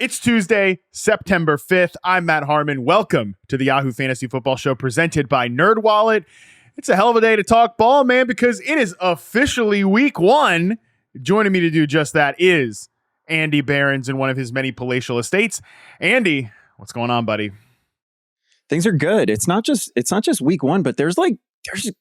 It's Tuesday, September 5th. I'm Matt Harmon. Welcome to the Yahoo Fantasy Football Show presented by NerdWallet. It's a hell of a day to talk ball, man, because it is officially week one. Joining me to do just that is Andy Behrens in one of his many palatial estates. Andy, what's going on, buddy? Things are good. It's not just week one, but there's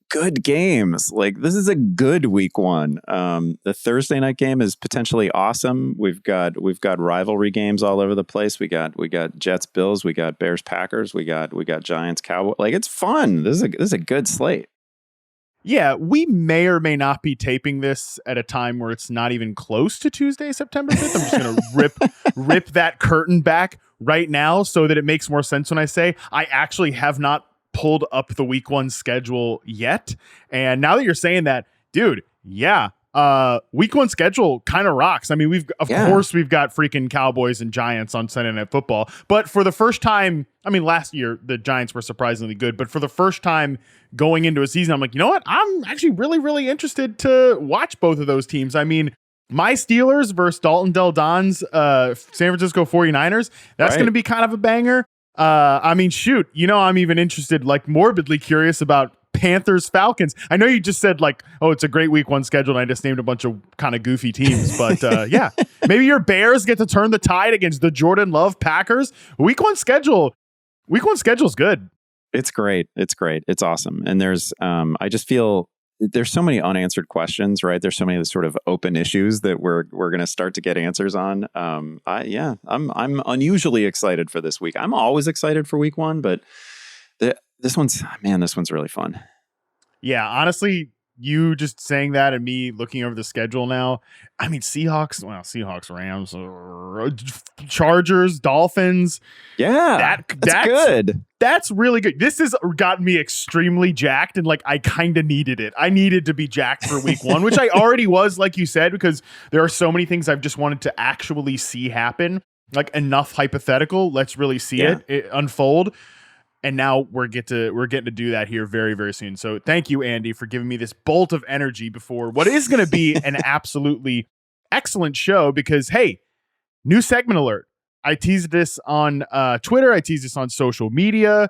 good games. Like, this is a good week one. The Thursday night game is potentially awesome. We've got rivalry games all over the place. We got Jets Bills, we got Bears Packers, we got Giants Cowboys. Like, it's fun. This is a good slate. Yeah, we may or may not be taping this at a time where it's not even close to Tuesday, September 5th. I'm just going to rip that curtain back right now so that it makes more sense when I say I actually have not pulled up the week one schedule yet. And now that you're saying that, dude, yeah, week one schedule kind of rocks. I mean, we've got freaking Cowboys and Giants on Sunday Night Football, but for the first time, I mean, last year the Giants were surprisingly good, but for the first time going into a season, I'm like, you know what? I'm actually really, really interested to watch both of those teams. I mean, my Steelers versus Dalton Del Don's San Francisco 49ers, that's going to be kind of a banger. I mean, shoot, I'm even interested, like morbidly curious about Panthers Falcons. I know you just said like, oh, it's a great week one schedule, and I just named a bunch of kind of goofy teams, but yeah, maybe your Bears get to turn the tide against the Jordan Love Packers. Week one schedule is good. It's great. It's awesome. And there's, I just feel there's so many unanswered questions, right? There's so many sort of open issues that we're going to start to get answers on. I'm unusually excited for this week. I'm always excited for week one, but this one's really fun. Yeah, honestly, you just saying that and me looking over the schedule now. I mean, Seahawks, Rams, Chargers, Dolphins. Yeah, that's good. That's really good. This has gotten me extremely jacked, and like I kind of needed it. I needed to be jacked for week one, which I already was, like you said, because there are so many things I've just wanted to actually see happen. Like, enough hypothetical. Let's really see it unfold. And now we're getting to do that here very, very soon. So thank you, Andy, for giving me this bolt of energy before what is going to be an absolutely excellent show, because, hey, new segment alert. I teased this on Twitter. I teased this on social media.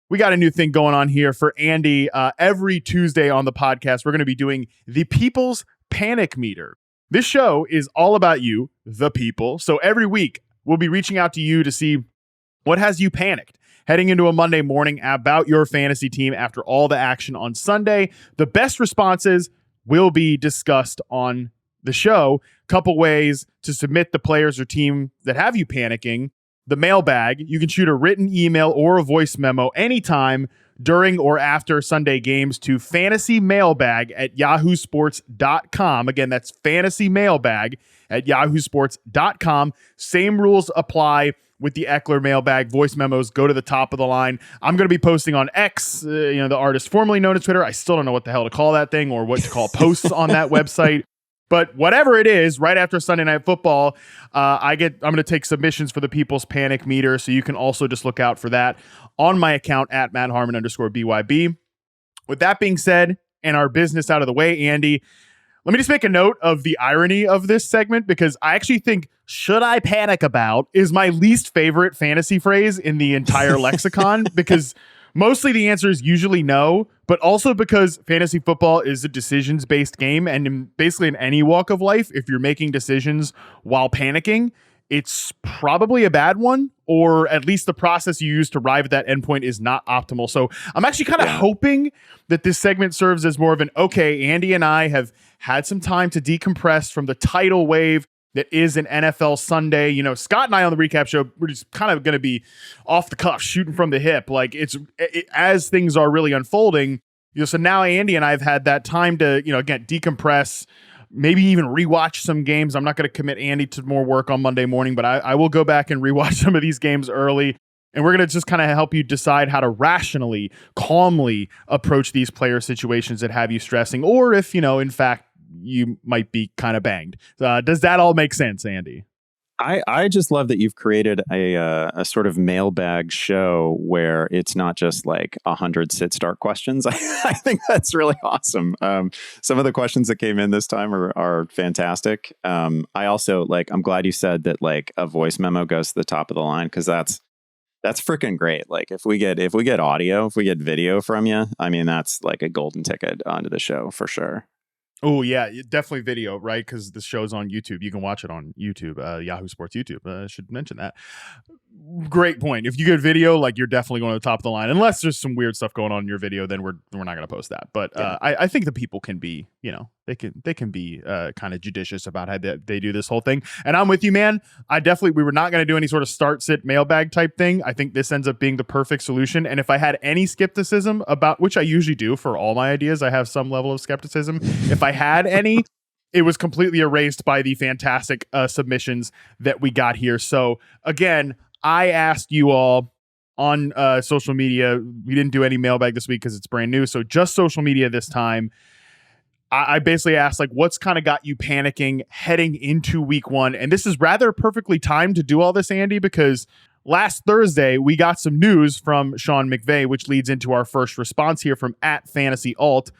We got a new thing going on here for Andy. Every Tuesday on the podcast, we're going to be doing the People's Panic Meter. This show is all about you, the people. So every week, we'll be reaching out to you to see what has you panicked heading into a Monday morning about your fantasy team after all the action on Sunday. The best responses will be discussed on the show. Couple ways to submit the players or team that have you panicking. The mailbag, you can shoot a written email or a voice memo anytime during or after Sunday games to fantasymailbag@yahoosports.com. Again, that's fantasymailbag@yahoosports.com. Same rules apply with the Eckler mailbag. Voice memos go to the top of the line. I'm going to be posting on X, the artist formerly known as Twitter. I still don't know what the hell to call that thing or what to call posts on that website. But whatever it is, right after Sunday Night Football, I'm going to take submissions for the People's Panic Meter. So you can also just look out for that on my account at MattHarmon_BYB. With that being said, and our business out of the way, Andy, let me just make a note of the irony of this segment, because I actually think "should I panic about" is my least favorite fantasy phrase in the entire lexicon, because mostly the answer is usually no, but also because fantasy football is a decisions-based game, and basically in any walk of life, if you're making decisions while panicking, it's probably a bad one, or at least the process you use to arrive at that endpoint is not optimal. So I'm actually kind of hoping that this segment serves as more of an, okay, Andy and I have had some time to decompress from the tidal wave that is an NFL Sunday. Scott and I on the recap show, we're just kind of going to be off the cuff, shooting from the hip. Like, as things are really unfolding, so now Andy and I have had that time to, again, decompress, maybe even rewatch some games. I'm not going to commit Andy to more work on Monday morning, but I will go back and rewatch some of these games early. And we're going to just kind of help you decide how to rationally, calmly approach these player situations that have you stressing, or if, in fact, you might be kind of banged. Does that all make sense, Andy? I just love that you've created a sort of mailbag show where it's not just like 100 sit start questions. I think that's really awesome. Some of the questions that came in this time are fantastic. I also I'm glad you said that like a voice memo goes to the top of the line, because that's freaking great. Like if we get audio, if we get video from you, I mean, that's like a golden ticket onto the show for sure. Oh yeah, definitely video, right? Because the show's on YouTube. You can watch it on YouTube, Yahoo Sports YouTube. I should mention that. Great point. If you get video, like you're definitely going to the top of the line. Unless there's some weird stuff going on in your video, then we're not going to post that. But I think the people can be, they can be kind of judicious about how they do this whole thing. And I'm with you, man. We were not going to do any sort of start sit mailbag type thing. I think this ends up being the perfect solution. And if I had any skepticism about, which I usually do for all my ideas, I have some level of skepticism. If I had any, it was completely erased by the fantastic submissions that we got here. So again, I asked you all on social media. We didn't do any mailbag this week because it's brand new. So just social media this time. I basically asked, like, what's kind of got you panicking heading into week one? And this is rather perfectly timed to do all this, Andy, because last Thursday we got some news from Sean McVay, which leads into our first response here from @FantasyAlt.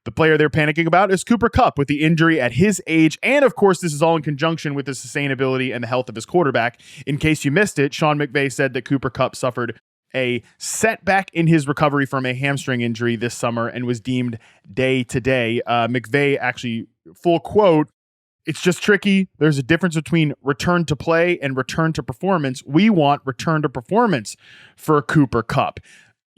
The player they're panicking about is Cooper Kupp with the injury at his age. And of course, this is all in conjunction with the sustainability and the health of his quarterback. In case you missed it, Sean McVay said that Cooper Kupp suffered a setback in his recovery from a hamstring injury this summer and was deemed day to day. McVay actually, full quote, "It's just tricky. There's a difference between return to play and return to performance. We want return to performance for Cooper Kupp."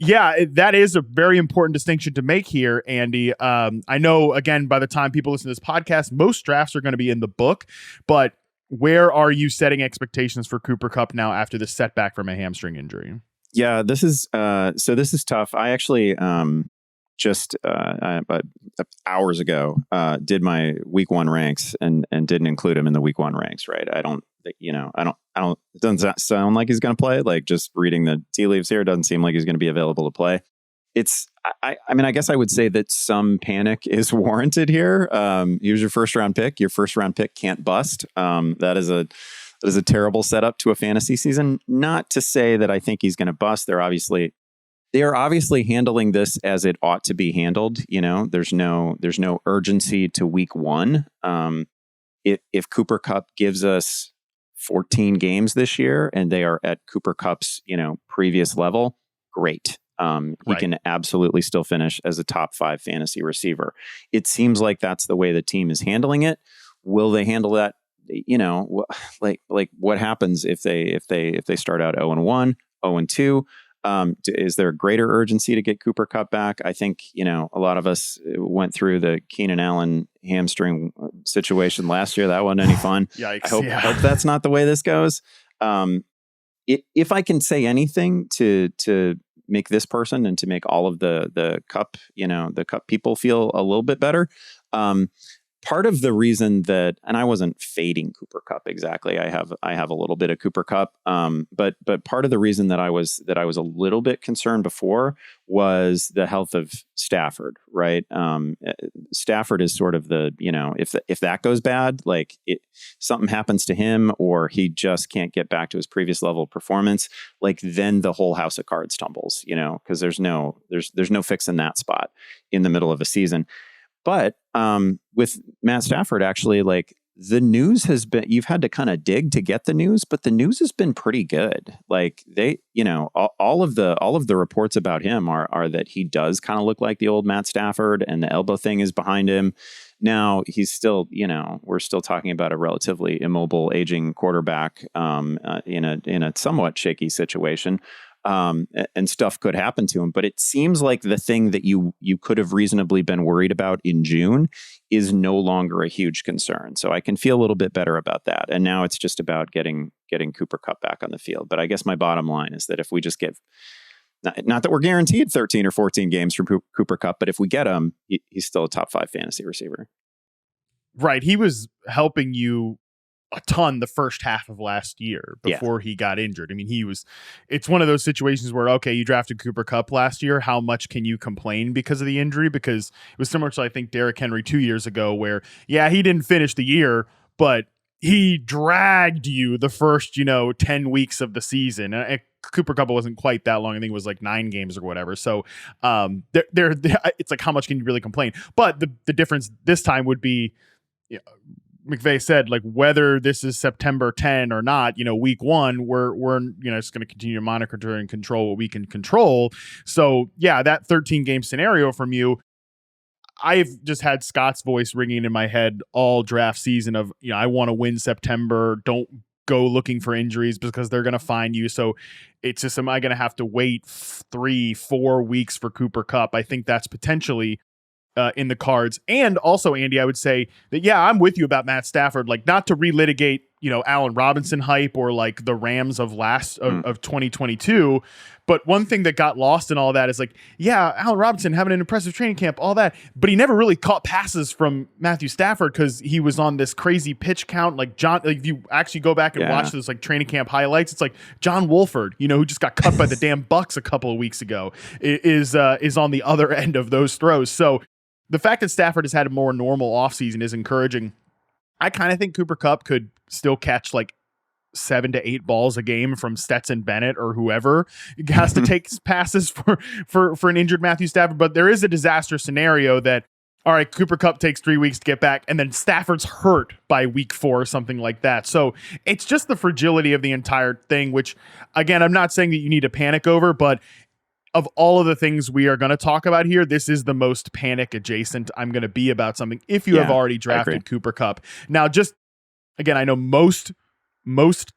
Yeah, that is a very important distinction to make here, Andy. I know, again, by the time people listen to this podcast, most drafts are going to be in the book, but where are you setting expectations for Cooper Kupp now after this setback from a hamstring injury? Yeah, this is tough. I actually just about hours ago did my week one ranks and didn't include him in the week one ranks. Right? I don't. It doesn't sound like he's going to play. Like just reading the tea leaves here, it doesn't seem like he's going to be available to play. I mean, I guess I would say that some panic is warranted here. He was your first round pick. Your first round pick can't bust. That is a terrible setup to a fantasy season. Not to say that I think he's going to bust. They are obviously handling this as it ought to be handled. There's no urgency to week one. If Cooper Kupp gives us 14 games this year and they are at Cooper Kupp's, previous level, great. He can absolutely still finish as a top 5 fantasy receiver. It seems like that's the way the team is handling it. Will they handle that? Like what happens if they start out 0-1, 0-2? Is there a greater urgency to get Cooper Kupp back? I think, a lot of us went through the Keenan Allen hamstring situation last year. That wasn't any fun. Yikes. I hope that's not the way this goes. If I can say anything to make this person and to make all of the Kupp, the Kupp people feel a little bit better. Part of the reason that, and I wasn't fading Cooper Kupp exactly. I have a little bit of Cooper Kupp. But part of the reason that I was a little bit concerned before was the health of Stafford, right? Stafford is sort of the, if that goes bad, like something happens to him or he just can't get back to his previous level of performance, like then the whole house of cards tumbles, because there's no fixing that spot in the middle of a season. But with Matt Stafford, actually, like the news has been, you've had to kind of dig to get the news, but the news has been pretty good. Like they, all of the reports about him are that he does kind of look like the old Matt Stafford and the elbow thing is behind him. Now he's still, we're still talking about a relatively immobile, aging quarterback in a somewhat shaky situation. And stuff could happen to him. But it seems like the thing that you could have reasonably been worried about in June is no longer a huge concern. So I can feel a little bit better about that. And now it's just about getting Cooper Kupp back on the field. But I guess my bottom line is that if we just get, not that we're guaranteed 13 or 14 games from Cooper Kupp, but if we get him, he's still a top 5 fantasy receiver. Right. He was helping you a ton the first half of last year before he got injured. I mean, it's one of those situations where, okay, you drafted Cooper Kupp last year. How much can you complain because of the injury? Because it was similar to, I think, Derrick Henry 2 years ago where, he didn't finish the year, but he dragged you the first, 10 weeks of the season. Cooper Kupp wasn't quite that long. I think it was like 9 games or whatever. So it's like, how much can you really complain? But the difference this time would be, McVay said, like, whether this is September 10 or not, week 1, we're just going to continue to monitor and control what we can control. So yeah, that 13 game scenario from you, I've just had Scott's voice ringing in my head all draft season of, I want to win September. Don't go looking for injuries because they're going to find you. So it's just, am I going to have to wait 3-4 weeks for Cooper Kupp? I think that's potentially in the cards. And also, Andy, I would say that, yeah, I'm with you about Matt Stafford, like, not to relitigate, Allen Robinson hype or like the Rams of of 2022. But one thing that got lost in all that is like, yeah, Allen Robinson having an impressive training camp, all that, but he never really caught passes from Matthew Stafford because he was on this crazy pitch count. Like if you actually go back and watch those like training camp highlights, it's like John Wolford, who just got cut by the damn Bucks a couple of weeks ago, is on the other end of those throws. So the fact that Stafford has had a more normal offseason is encouraging. I kind of think Cooper Kupp could still catch like 7 to 8 balls a game from Stetson Bennett or whoever has to take passes for an injured Matthew Stafford. But there is a disaster scenario that, all right, Cooper Kupp takes 3 weeks to get back, and then Stafford's hurt by week 4 or something like that. So it's just the fragility of the entire thing, which, again, I'm not saying that you need to panic over, but of all of the things we are going to talk about here, this is the most panic adjacent I'm going to be about something if you have already drafted Cooper Kupp. Now, just, again, I know most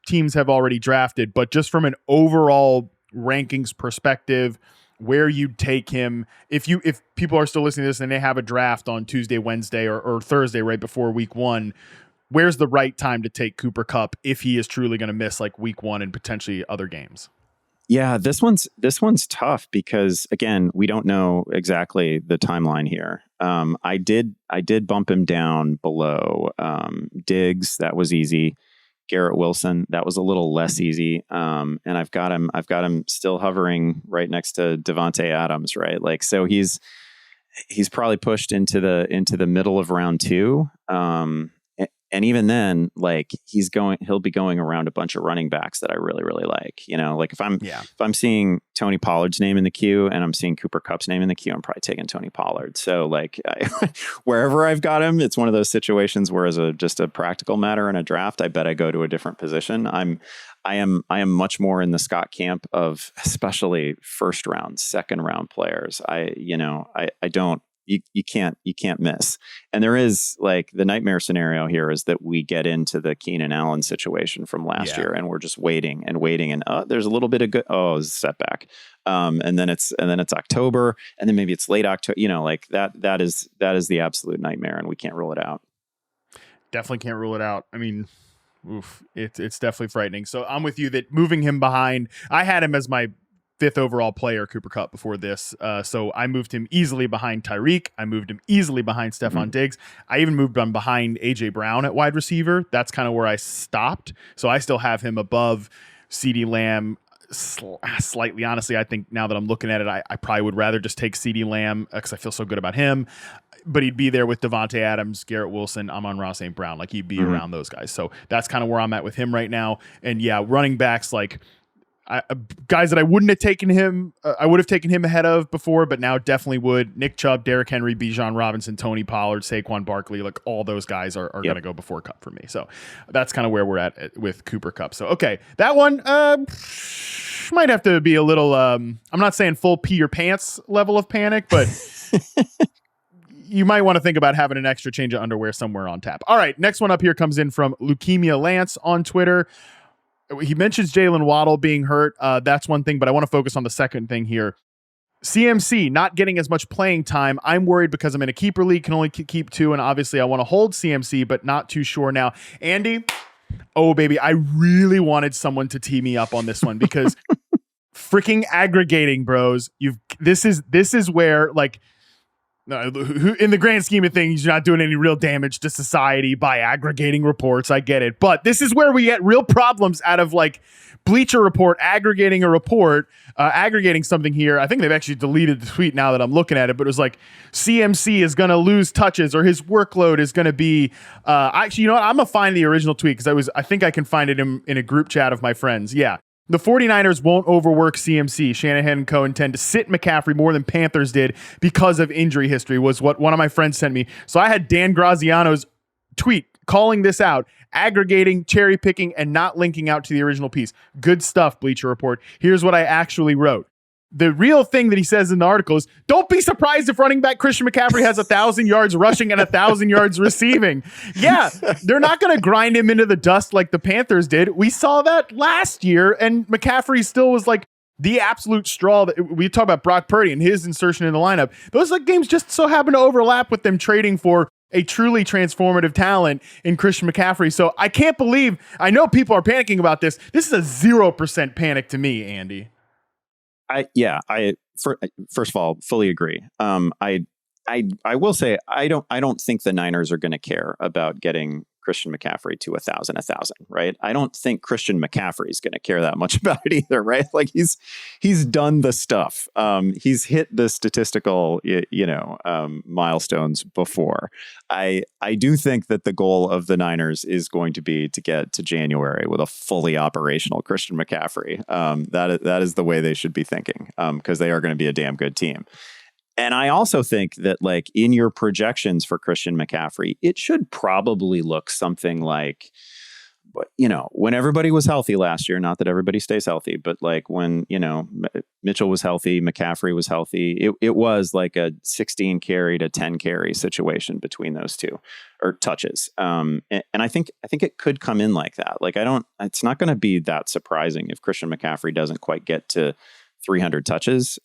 teams have already drafted, but just from an overall rankings perspective, where you'd take him, if people are still listening to this and they have a draft on Tuesday, Wednesday, or Thursday right before week 1, where's the right time to take Cooper Kupp if he is truly going to miss like week 1 and potentially other games? Yeah, this one's tough because, again, we don't know exactly the timeline here. I did bump him down below Diggs. That was easy. Garrett Wilson, that was a little less easy. And I've got him still hovering right next to Devontae Adams, right? Like, so he's probably pushed into the middle of round 2. And even then, like, he'll be going around a bunch of running backs that I really, really like. Like if I'm seeing Tony Pollard's name in the queue and I'm seeing Cooper Kupp's name in the queue, I'm probably taking Tony Pollard. So like wherever I've got him, it's one of those situations where, as just a practical matter in a draft, I bet I go to a different position. I am much more in the Scott camp of especially first round, second round players. You can't miss. And there is, like, the nightmare scenario here is that we get into the Keenan Allen situation from last year, and we're just waiting, and there's a little bit of good. Oh, it's a setback. And then it's October, and then maybe it's late October. Like that is the absolute nightmare, and we can't rule it out. Definitely can't rule it out. I mean, it's definitely frightening. So I'm with you that moving him behind, I had him as my 5th overall player, Cooper Kupp, before this. So I moved him easily behind Tyreek. I moved him easily behind Stephon Diggs. I even moved him behind A.J. Brown at wide receiver. That's kind of where I stopped. So I still have him above CeeDee Lamb slightly. Honestly, I think now that I'm looking at it, I probably would rather just take CeeDee Lamb because I feel so good about him. But he'd be there with Devontae Adams, Garrett Wilson, Amon-Ra St. Brown. Like, he'd be around those guys. So that's kind of where I'm at with him right now. And yeah, running backs, like, guys that I wouldn't have taken him, I would have taken him ahead of before, but now definitely would. Nick Chubb, Derrick Henry, Bijan Robinson, Tony Pollard, Saquon Barkley, like, all those guys are going to go before Kupp for me. So that's kind of where we're at with Cooper Kupp. So, okay, that one might have to be a little, I'm not saying full pee your pants level of panic, but you might want to think about having an extra change of underwear somewhere on tap. All right, next one up here comes in from Leukemia Lance on Twitter. He mentions Jalen Waddle being hurt. That's one thing, but I want to focus on the second thing here. CMC not getting as much playing time. I'm worried because I'm in a keeper league, can only keep 2, and obviously I want to hold CMC, but not too sure now. Andy, oh baby, I really wanted someone to tee me up on this one because freaking aggregating, bros. This is where, like, No, in the grand scheme of things, you're not doing any real damage to society by aggregating reports. I get it. But this is where we get real problems out of like Bleacher Report aggregating a report, aggregating something here. I think they've actually deleted the tweet now that I'm looking at it, but it was like CMC is going to lose touches or his workload is going to be actually, you know what? I'm going to find the original tweet because I think I can find it in a group chat of my friends. Yeah. The 49ers won't overwork CMC. Shanahan and co intend to sit McCaffrey more than Panthers did because of injury history, was what one of my friends sent me. So I had Dan Graziano's tweet calling this out, aggregating, cherry picking, and not linking out to the original piece. Good stuff, Bleacher Report. Here's what I actually wrote. The real thing that he says in the article is, don't be surprised if running back Christian McCaffrey has 1,000 yards rushing and 1,000 yards receiving. Yeah, they're not going to grind him into the dust like the Panthers did. We saw that last year, and McCaffrey still was like the absolute straw. That we talk about Brock Purdy and his insertion in the lineup. Those like games just so happen to overlap with them trading for a truly transformative talent in Christian McCaffrey. So I can't believe, I know people are panicking about this. This is a 0% panic to me, Andy. First of all, fully agree. I will say I don't think the Niners are going to care about getting Christian McCaffrey to 1,000, right? I don't think Christian McCaffrey is going to care that much about it either, right? Like he's done the stuff. He's hit the statistical, milestones before. I do think that the goal of the Niners is going to be to get to January with a fully operational Christian McCaffrey. That is the way they should be thinking, because they are going to be a damn good team. And I also think that, like, in your projections for Christian McCaffrey, it should probably look something like, when everybody was healthy last year, not that everybody stays healthy, but like when, Mitchell was healthy, McCaffrey was healthy, it was like a 16 carry to 10 carry situation between those two, or touches. And I think it could come in like that. Like, it's not going to be that surprising if Christian McCaffrey doesn't quite get to 300 touches.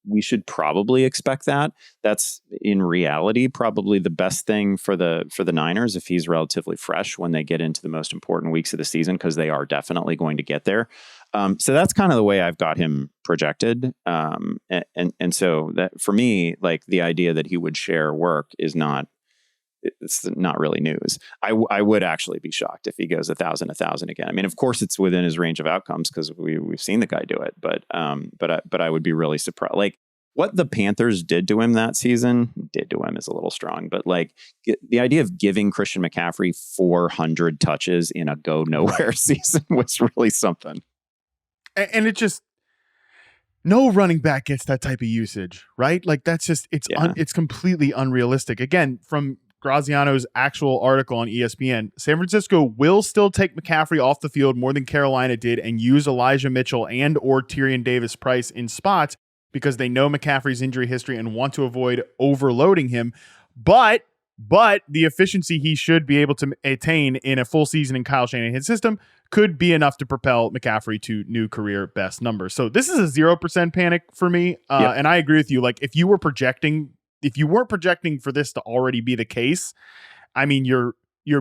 We should probably expect that. That's in reality probably the best thing for the Niners if he's relatively fresh when they get into the most important weeks of the season, because they are definitely going to get there. So that's kind of the way I've got him projected. And so that for me, like, the idea that he would share work is it's not really news. I would actually be shocked if he goes 1,000 again. I mean, of course, it's within his range of outcomes because we've seen the guy do it. But I would be really surprised. Like, what the Panthers did to him that season, is a little strong. But like, the idea of giving Christian McCaffrey 400 touches in a go nowhere season was really something. And it just, no running back gets that type of usage, right? Like, that's just, it's completely unrealistic. Again, from Graziano's actual article on ESPN, San Francisco will still take McCaffrey off the field more than Carolina did and use Elijah Mitchell and or Tyrion Davis-Price in spots because they know McCaffrey's injury history and want to avoid overloading him. But the efficiency he should be able to attain in a full season in Kyle Shanahan's system could be enough to propel McCaffrey to new career best numbers. So this is a 0% panic for me. And I agree with you. Like, if you weren't projecting for this to already be the case, I mean, you're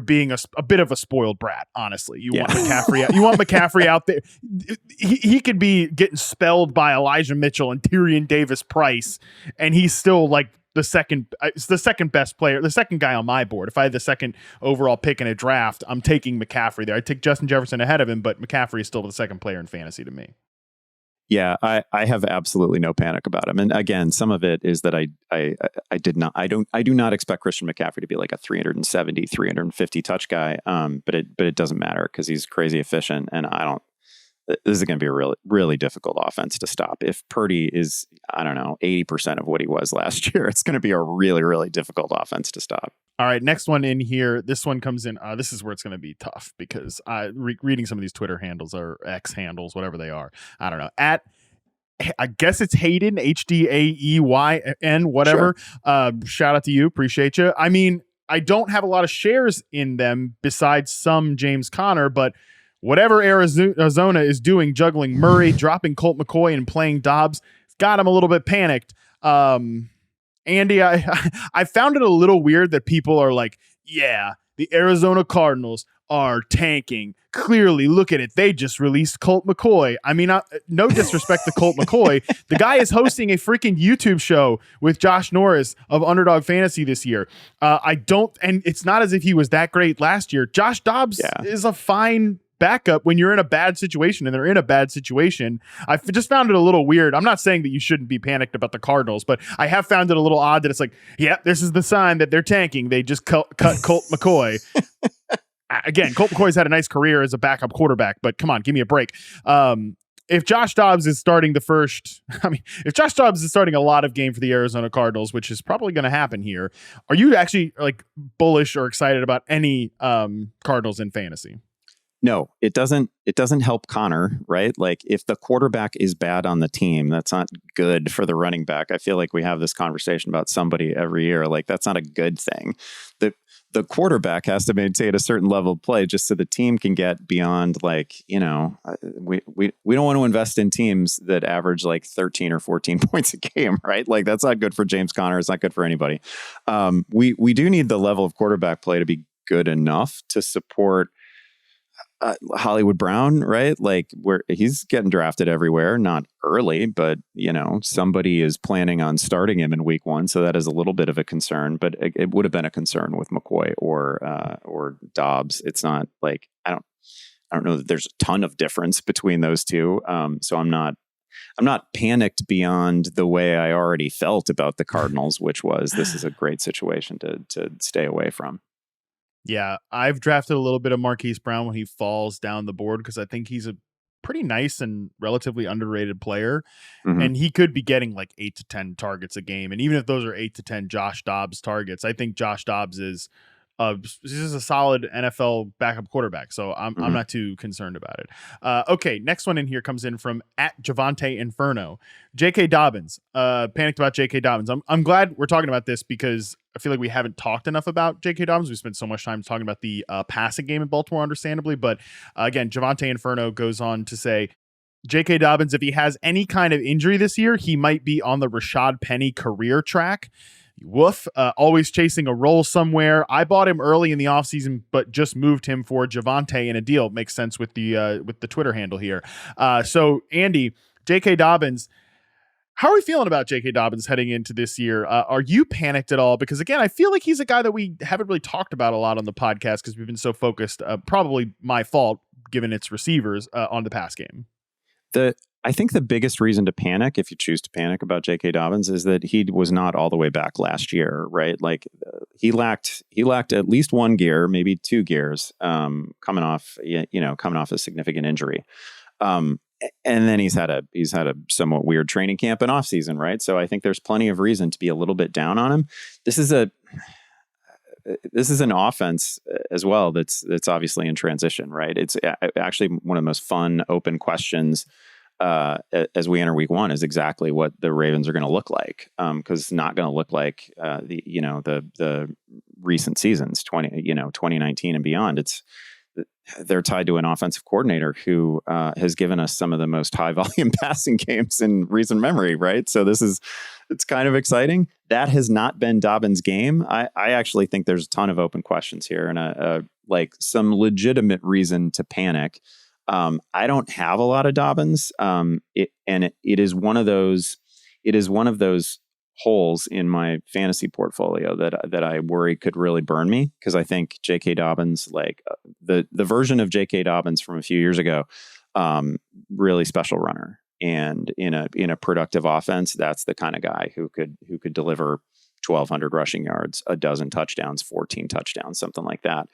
being a bit of a spoiled brat, honestly. You want McCaffrey out there. He could be getting spelled by Elijah Mitchell and Tyrion Davis-Price, and he's still like the second best player, the second guy on my board. If I had the second overall pick in a draft, I'm taking McCaffrey there. I'd take Justin Jefferson ahead of him, but McCaffrey is still the second player in fantasy to me. Yeah, I have absolutely no panic about him. And again, some of it is that I do not expect Christian McCaffrey to be like a 370, 350 touch guy. But it doesn't matter because he's crazy efficient, and this is going to be a really, really difficult offense to stop. If Purdy is, 80% of what he was last year, it's going to be a really, really difficult offense to stop. All right, next one in here. This one comes in. This is where it's going to be tough because reading some of these Twitter handles or X handles, whatever they are. I don't know. I guess it's Hayden, HDAEYN, whatever. Sure. Shout out to you. Appreciate you. I mean, I don't have a lot of shares in them besides some James Conner, but whatever Arizona is doing, juggling Murray, dropping Colt McCoy, and playing Dobbs, it's got him a little bit panicked. Andy, I found it a little weird that people are like, yeah, the Arizona Cardinals are tanking. Clearly, look at it. They just released Colt McCoy. I mean, no disrespect to Colt McCoy. The guy is hosting a freaking YouTube show with Josh Norris of Underdog Fantasy this year. And it's not as if he was that great last year. Josh Dobbs is a fine backup when you're in a bad situation, and they're in a bad situation. I just found it a little weird. I'm not saying that you shouldn't be panicked about the Cardinals, but I have found it a little odd that it's like, yeah, this is the sign that they're tanking. They just cut Colt McCoy. Again, Colt McCoy's had a nice career as a backup quarterback, but come on, give me a break. If Josh Dobbs is starting if Josh Dobbs is starting a lot of game for the Arizona Cardinals, which is probably going to happen here, are you actually like bullish or excited about any Cardinals in fantasy? No, it doesn't help Connor, right? Like if the quarterback is bad on the team, that's not good for the running back. I feel like we have this conversation about somebody every year. Like that's not a good thing. The quarterback has to maintain a certain level of play just so the team can get beyond we don't want to invest in teams that average like 13 or 14 points a game, right? Like that's not good for James Conner. It's not good for anybody. We do need the level of quarterback play to be good enough to support Hollywood Brown, right? Like where he's getting drafted everywhere, not early, but somebody is planning on starting him in week 1. So that is a little bit of a concern, but it would have been a concern with McCoy or Dobbs. It's not like, I don't know that there's a ton of difference between those two. So I'm not panicked beyond the way I already felt about the Cardinals, which was, this is a great situation to stay away from. Yeah, I've drafted a little bit of Marquise Brown when he falls down the board because I think he's a pretty nice and relatively underrated player. Mm-hmm. And he could be getting like 8 to 10 targets a game. And even if those are 8 to 10 Josh Dobbs targets, I think Josh Dobbs is a solid NFL backup quarterback. So I'm not too concerned about it. Okay, next one in here comes in from @Javante Inferno. J.K. Dobbins. Panicked about J.K. Dobbins. I'm glad we're talking about this because I feel like we haven't talked enough about J.K. Dobbins. We spent so much time talking about the passing game in Baltimore, understandably. But again, Javante Inferno goes on to say, J.K. Dobbins, if he has any kind of injury this year, he might be on the Rashad Penny career track. Woof, always chasing a role somewhere. I bought him early in the offseason, but just moved him for Javante in a deal. Makes sense with the Twitter handle here. So, Andy, J.K. Dobbins, how are we feeling about J.K. Dobbins heading into this year? Are you panicked at all? Because, again, I feel like he's a guy that we haven't really talked about a lot on the podcast because we've been so focused, probably my fault, given its receivers, on the pass game. I think the biggest reason to panic, if you choose to panic about J.K. Dobbins, is that he was not all the way back last year, right? Like he lacked at least one gear, maybe 2 gears, coming off a significant injury. And then he's had a somewhat weird training camp and off season, right? So I think there's plenty of reason to be a little bit down on him. This is an offense as well that's obviously in transition, right? It's actually one of the most fun open questions as we enter week 1 is exactly what the Ravens are going to look like, because it's not going to look like the recent seasons, 2019 and beyond. They're tied to an offensive coordinator who has given us some of the most high volume passing games in recent memory, right? So it's kind of exciting. That has not been Dobbins' game. I actually think there's a ton of open questions here and some legitimate reason to panic. I don't have a lot of Dobbins. It is one of those holes in my fantasy portfolio that I worry could really burn me, because I think J.K. Dobbins, like the version of J.K. Dobbins from a few years ago, really special runner, and in a productive offense, that's the kind of guy who could deliver 1,200 rushing yards, 12 touchdowns, 14 touchdowns, something like that.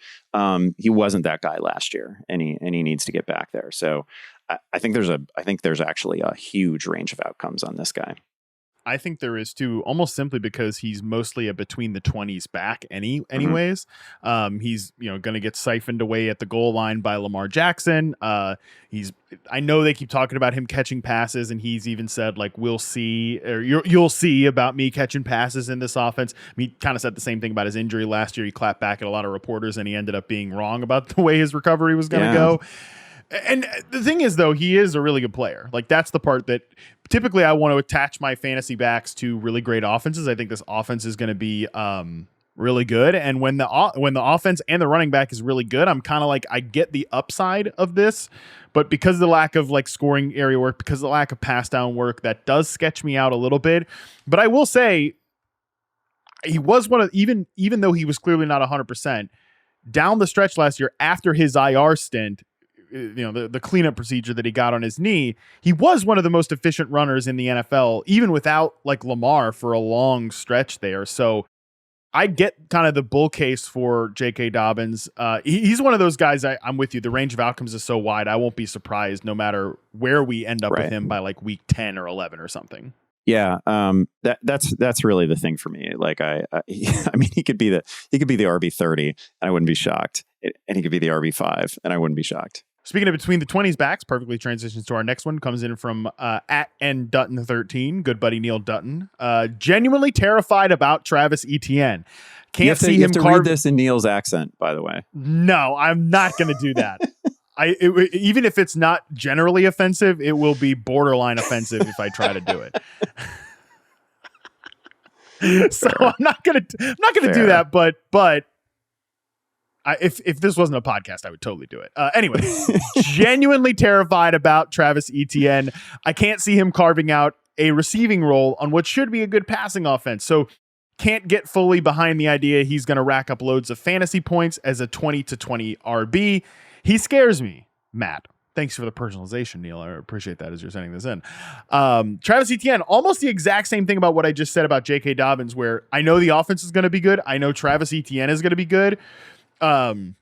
He wasn't that guy last year, and he needs to get back there. So I think there's actually a huge range of outcomes on this guy. I think there is too, almost simply because he's mostly a between the 20s back anyways. Mm-hmm. He's going to get siphoned away at the goal line by Lamar Jackson. I know they keep talking about him catching passes, and he's even said like, we'll see, or you'll see about me catching passes in this offense. He kind of said the same thing about his injury last year. He clapped back at a lot of reporters, and he ended up being wrong about the way his recovery was going to go. And the thing is, though, he is a really good player. Like, that's the part that typically I want to attach my fantasy backs to really great offenses. I think this offense is going to be really good. And when the offense and the running back is really good, I'm kind of like, I get the upside of this, but because of the lack of like scoring area work, because of the lack of pass down work, that does sketch me out a little bit. But I will say he was one of, even though he was clearly not 100%, down the stretch last year after his IR stint, the cleanup procedure that he got on his knee, he was one of the most efficient runners in the NFL, even without like Lamar for a long stretch there. So I get kind of the bull case for J.K. Dobbins. He's one of those guys. I'm with you. The range of outcomes is so wide. I won't be surprised no matter where we end up with him by like week 10 or 11 or something. Yeah, that's really the thing for me. Like I mean, he could be the RB30 and I wouldn't be shocked, and he could be the RB5 and I wouldn't be shocked. Speaking of between the 20s backs, perfectly transitions to our next one. Comes in from at N Dutton 13, good buddy Neil Dutton. Genuinely terrified about Travis Etienne. Can't see him. You have to read this in Neil's accent, by the way. No, I'm not going to do that. Even if it's not generally offensive, it will be borderline offensive if I try to do it. So I'm not gonna do that. But if this wasn't a podcast, I would totally do it. Anyway, genuinely terrified about Travis Etienne. I can't see him carving out a receiving role on what should be a good passing offense. So can't get fully behind the idea he's going to rack up loads of fantasy points as a 20 to 20 RB. He scares me, Matt. Thanks for the personalization, Neil. I appreciate that as you're sending this in. Travis Etienne, almost the exact same thing about what I just said about J.K. Dobbins, where I know the offense is going to be good. I know Travis Etienne is going to be good. I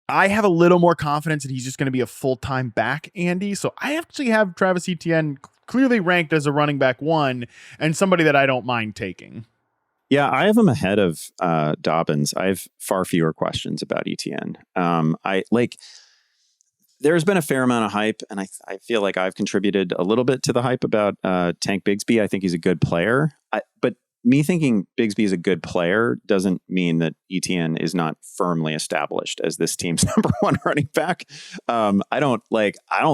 have a little more confidence that he's just going to be a full-time back, Andy. So I actually have Travis Etienne clearly ranked as a running back 1 and somebody that I don't mind taking. Yeah, I have him ahead of Dobbins. I have far fewer questions about Etienne. There's been a fair amount of hype, and I feel like I've contributed a little bit to the hype about Tank Bigsby. I think he's a good player. But me thinking Bigsby is a good player doesn't mean that Etienne is not firmly established as this team's number 1 running back. I don't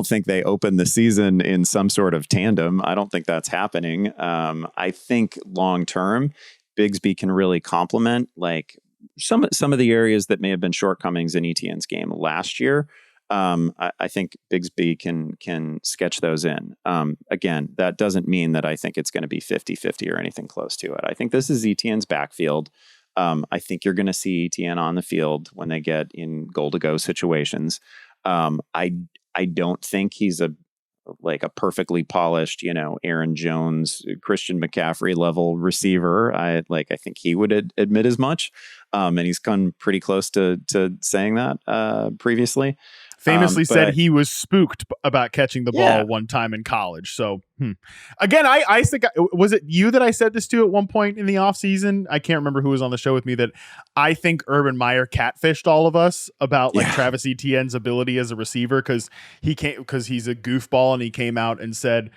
think they open the season in some sort of tandem. I don't think that's happening. I think long term, Bigsby can really complement like some of the areas that may have been shortcomings in Etienne's game last year. I think Bigsby can sketch those in. Again, that doesn't mean that I think it's going to be 50-50 or anything close to it. I think this is Etienne's backfield. I think you're going to see Etienne on the field when they get in goal-to-go situations. I don't think he's a perfectly polished, Aaron Jones, Christian McCaffrey level receiver. I think he would admit as much. And he's come pretty close to saying that previously. Famously said he was spooked about catching the ball one time in college. So again, I think, was it you that I said this to at one point in the offseason? I can't remember who was on the show with me, that I think Urban Meyer catfished all of us about Travis Etienne's ability as a receiver because he's a goofball, and he came out and said,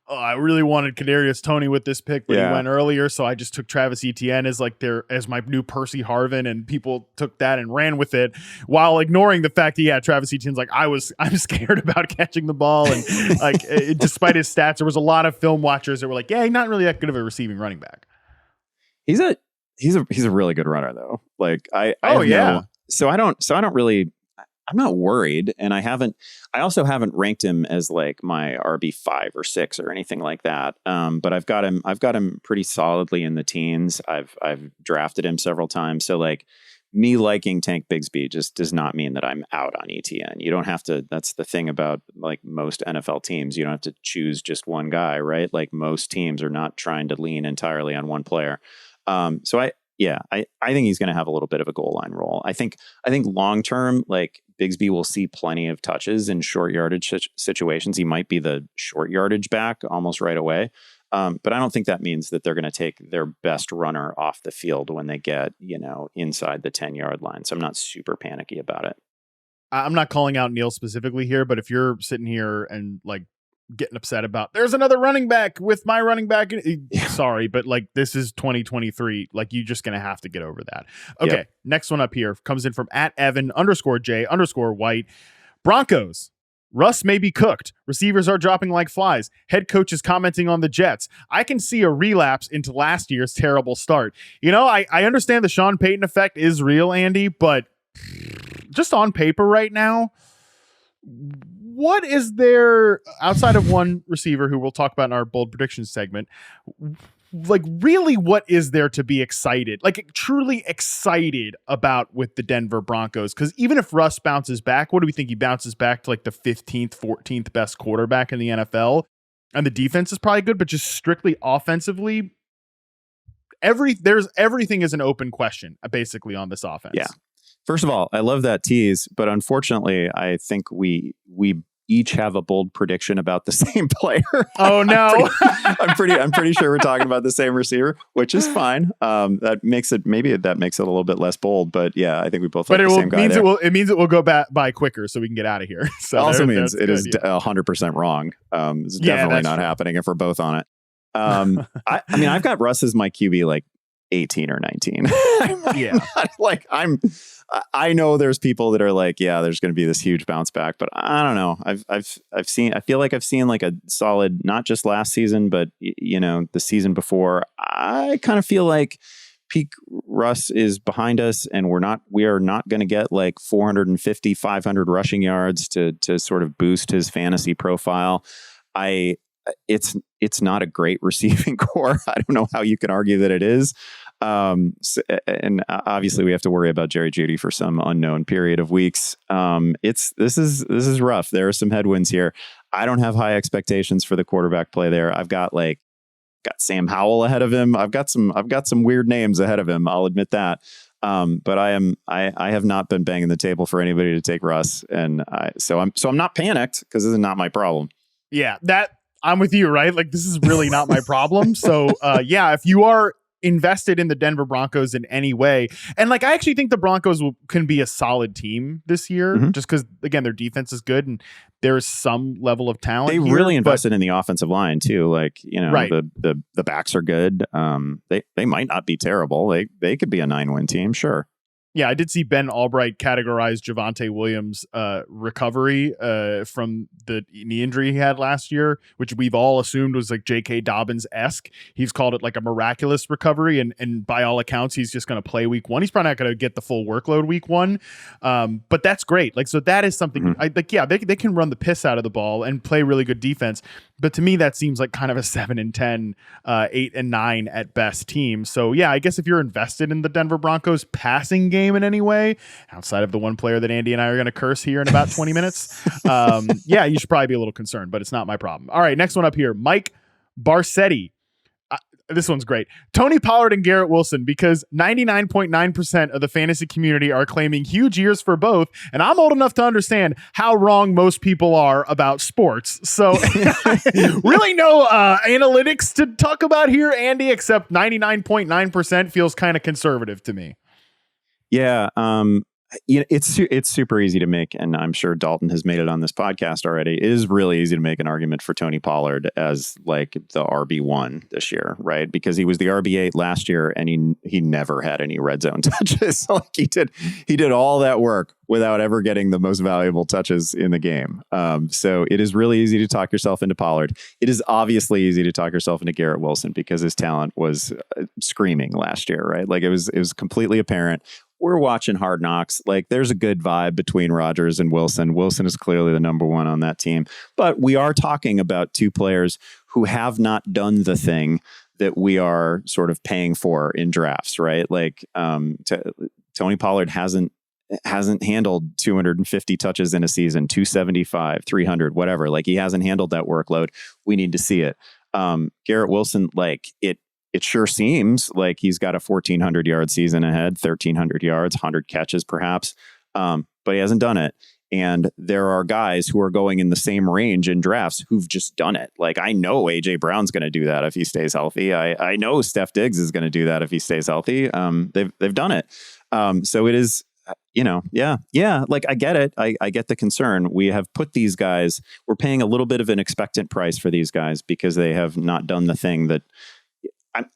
I really wanted Kadarius Toney with this pick, but he went earlier, so I just took Travis Etienne as my new Percy Harvin, and people took that and ran with it while ignoring the fact that Travis Etienne's I'm scared about catching the ball, and despite his stats, there was a lot of film watchers that were like, he's not really that good of a receiving running back. He's a really good runner though. I'm not worried, and I also haven't ranked him as like my RB5 or 6 or anything like that. But I've got him pretty solidly in the teens. I've drafted him several times. So like me liking Tank Bigsby just does not mean that I'm out on Etienne. You don't have to. That's the thing about like most NFL teams. You don't have to choose just one guy, right? Like most teams are not trying to lean entirely on one player. So I think he's going to have a little bit of a goal line role. I think long term, like Bigsby will see plenty of touches in short yardage situations. He might be the short yardage back almost right away. But I don't think that means that they're going to take their best runner off the field when they get, inside the 10-yard line. So I'm not super panicky about it. I'm not calling out Neil specifically here, but if you're sitting here and like getting upset about there's another running back with my running back, sorry, but like this is 2023, like you're just gonna have to get over that. Okay, Next one up here comes in from @Evan_J_White. Broncos Russ may be cooked. Receivers are dropping like flies. Head coach is commenting on the Jets. I can see a relapse into last year's terrible start. I understand the Sean Payton effect is real, Andy, but just on paper right now, what is there outside of one receiver who we'll talk about in our bold predictions segment? Like, really, what is there to be excited, like truly excited about with the Denver Broncos? Because even if Russ bounces back, what do we think? He bounces back to like the 15th, 14th best quarterback in the NFL, and the defense is probably good, but just strictly offensively, everything is an open question basically on this offense. Yeah. First of all, I love that tease, but unfortunately, I think we each have a bold prediction about the same player. Oh no. I'm pretty sure we're talking about the same receiver, which is fine. That makes it a little bit less bold, but yeah, I think we both like the same guy there. It means it will go by quicker so we can get out of here. So also means it is 100% wrong. It's definitely not happening if we're both on it. I mean, I've got Russ as my QB like 18 or 19. Yeah. I know there's people that are like, yeah, there's going to be this huge bounce back, but I don't know. I feel like I've seen like a solid, not just last season, but the season before. I kind of feel like peak Russ is behind us, and we are not going to get like 450, 500 rushing yards to sort of boost his fantasy profile. It's not a great receiving core. I don't know how you can argue that it is. And obviously we have to worry about Jerry Jeudy for some unknown period of weeks. This is rough. There are some headwinds here. I don't have high expectations for the quarterback play there. I've got Sam Howell ahead of him. I've got some weird names ahead of him. I'll admit that. But I have not been banging the table for anybody to take Russ. And so I'm not panicked because this is not my problem. Yeah, I'm with you, right? Like, this is really not my problem. So if you are invested in the Denver Broncos in any way, and like, I actually think the Broncos can be a solid team this year, just because again, their defense is good and there's some level of talent. They really invested in the offensive line too. Like, right. the backs are good. They might not be terrible. They could be a 9-win team. Sure. Yeah, I did see Ben Albright categorize Javonte Williams' recovery from the knee injury he had last year, which we've all assumed was like J.K. Dobbins-esque. He's called it like a miraculous recovery, and by all accounts, he's just going to play week one. He's probably not going to get the full workload week one, but that's great. Like, so that is something. They can run the piss out of the ball and play really good defense, but to me, that seems like kind of a 7-10, 8-9 at best team. So yeah, I guess if you're invested in the Denver Broncos passing game in any way, outside of the one player that Andy and I are going to curse here in about 20 minutes, you should probably be a little concerned, but it's not my problem. All right, next one up here, Mike Barsetti. This one's great. Tony Pollard and Garrett Wilson, because 99.9% of the fantasy community are claiming huge years for both, and I'm old enough to understand how wrong most people are about sports. So really no analytics to talk about here, Andy, except 99.9% feels kind of conservative to me. Yeah, it's super easy to make, and I'm sure Dalton has made it on this podcast already. It is really easy to make an argument for Tony Pollard as like the RB1 this year, right? Because he was the RB8 last year, and he never had any red zone touches. So like he did all that work without ever getting the most valuable touches in the game. So it is really easy to talk yourself into Pollard. It is obviously easy to talk yourself into Garrett Wilson because his talent was screaming last year, right? Like it was completely apparent. We're watching Hard Knocks. Like, there's a good vibe between Rodgers and Wilson. Wilson is clearly the number one on that team. But we are talking about two players who have not done the thing that we are sort of paying for in drafts, right? Like, Tony Pollard hasn't handled 250 touches in a season, 275, 300, whatever. Like, he hasn't handled that workload. We need to see it. Garrett Wilson, like, it sure seems like he's got a 1,400 yard season ahead, 1,300 yards, 100 catches perhaps, but he hasn't done it. And there are guys who are going in the same range in drafts who've just done it. Like, I know A.J. Brown's going to do that if he stays healthy. I know Steph Diggs is going to do that if he stays healthy. They've done it. So it is, like, I get it. I get the concern. We have put these guys, we're paying a little bit of an expectant price for these guys because they have not done the thing that,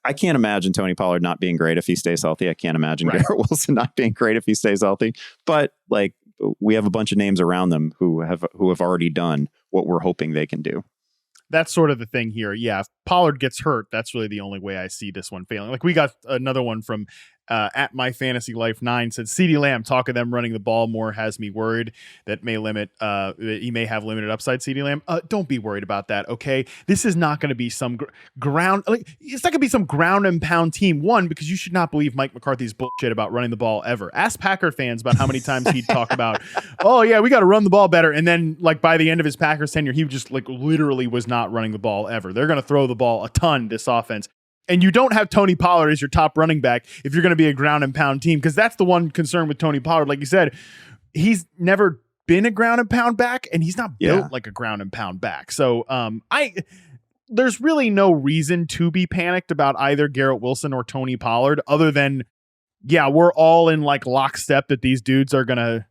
I can't imagine Tony Pollard not being great if he stays healthy. I can't imagine Garrett Wilson not being great if he stays healthy. But like, we have a bunch of names around them who have already done what we're hoping they can do. That's sort of the thing here. Yeah, if Pollard gets hurt, that's really the only way I see this one failing. Like we got another one from at My Fantasy Life 9 said CeeDee Lamb, talk of them running the ball more has me worried that may limit that he may have limited upside. CeeDee Lamb, don't be worried about that. Okay, this is not going to be some ground. It's not going to be some ground and pound team. One, because you should not believe Mike McCarthy's bullshit about running the ball ever. Ask Packer fans about how many times he'd talk about, oh yeah, we got to run the ball better, and then like by the end of his Packers tenure, he just like literally was not running the ball ever. They're going to throw the ball a ton this offense. And you don't have Tony Pollard as your top running back if you're going to be a ground and pound team, because that's the one concern with Tony Pollard. Like you said, he's never been a ground and pound back, and he's not built like a ground and pound back. So there's really no reason to be panicked about either Garrett Wilson or Tony Pollard, other than, yeah, we're all in like lockstep that these dudes are going to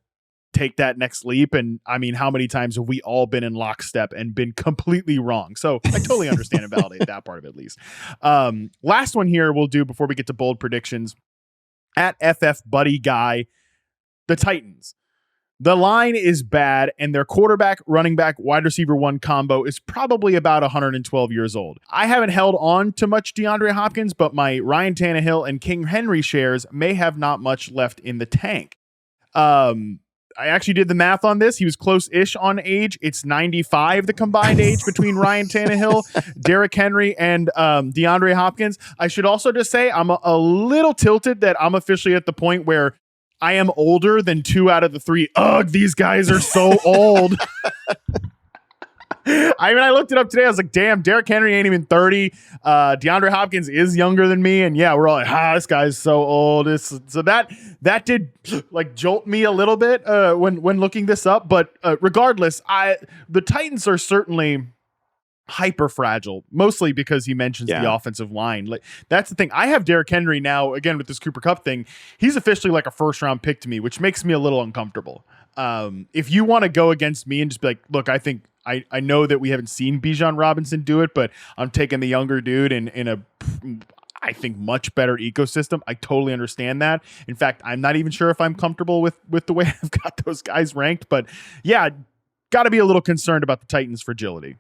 take that next leap. And I mean, how many times have we all been in lockstep and been completely wrong? So I totally understand and validate that part of it, at least. Last one here we'll do before we get to bold predictions. At FF Buddy Guy, the Titans. The line is bad, and their quarterback, running back, wide receiver one combo is probably about 112 years old. I haven't held on to much DeAndre Hopkins, but my Ryan Tannehill and King Henry shares may have not much left in the tank. I actually did the math on this. He was close-ish on age. It's 95, the combined age between Ryan Tannehill, Derrick Henry, and DeAndre Hopkins. I should also just say I'm a little tilted that I'm officially at the point where I am older than 2 out of the 3. Ugh, these guys are so old. I mean, I looked it up today. I was like, damn, Derrick Henry ain't even 30. DeAndre Hopkins is younger than me. And yeah, we're all like, this guy's so old. So that did like jolt me a little bit when looking this up. But regardless, the Titans are certainly hyper fragile, mostly because he mentions the offensive line. Like, that's the thing. I have Derrick Henry now, again, with this Cooper Kupp thing. He's officially like a first round pick to me, which makes me a little uncomfortable. If you want to go against me and just be like, look, I think I know that we haven't seen Bijan Robinson do it, but I'm taking the younger dude in a, I think, much better ecosystem. I totally understand that. In fact, I'm not even sure if I'm comfortable with the way I've got those guys ranked, but yeah, got to be a little concerned about the Titans' fragility.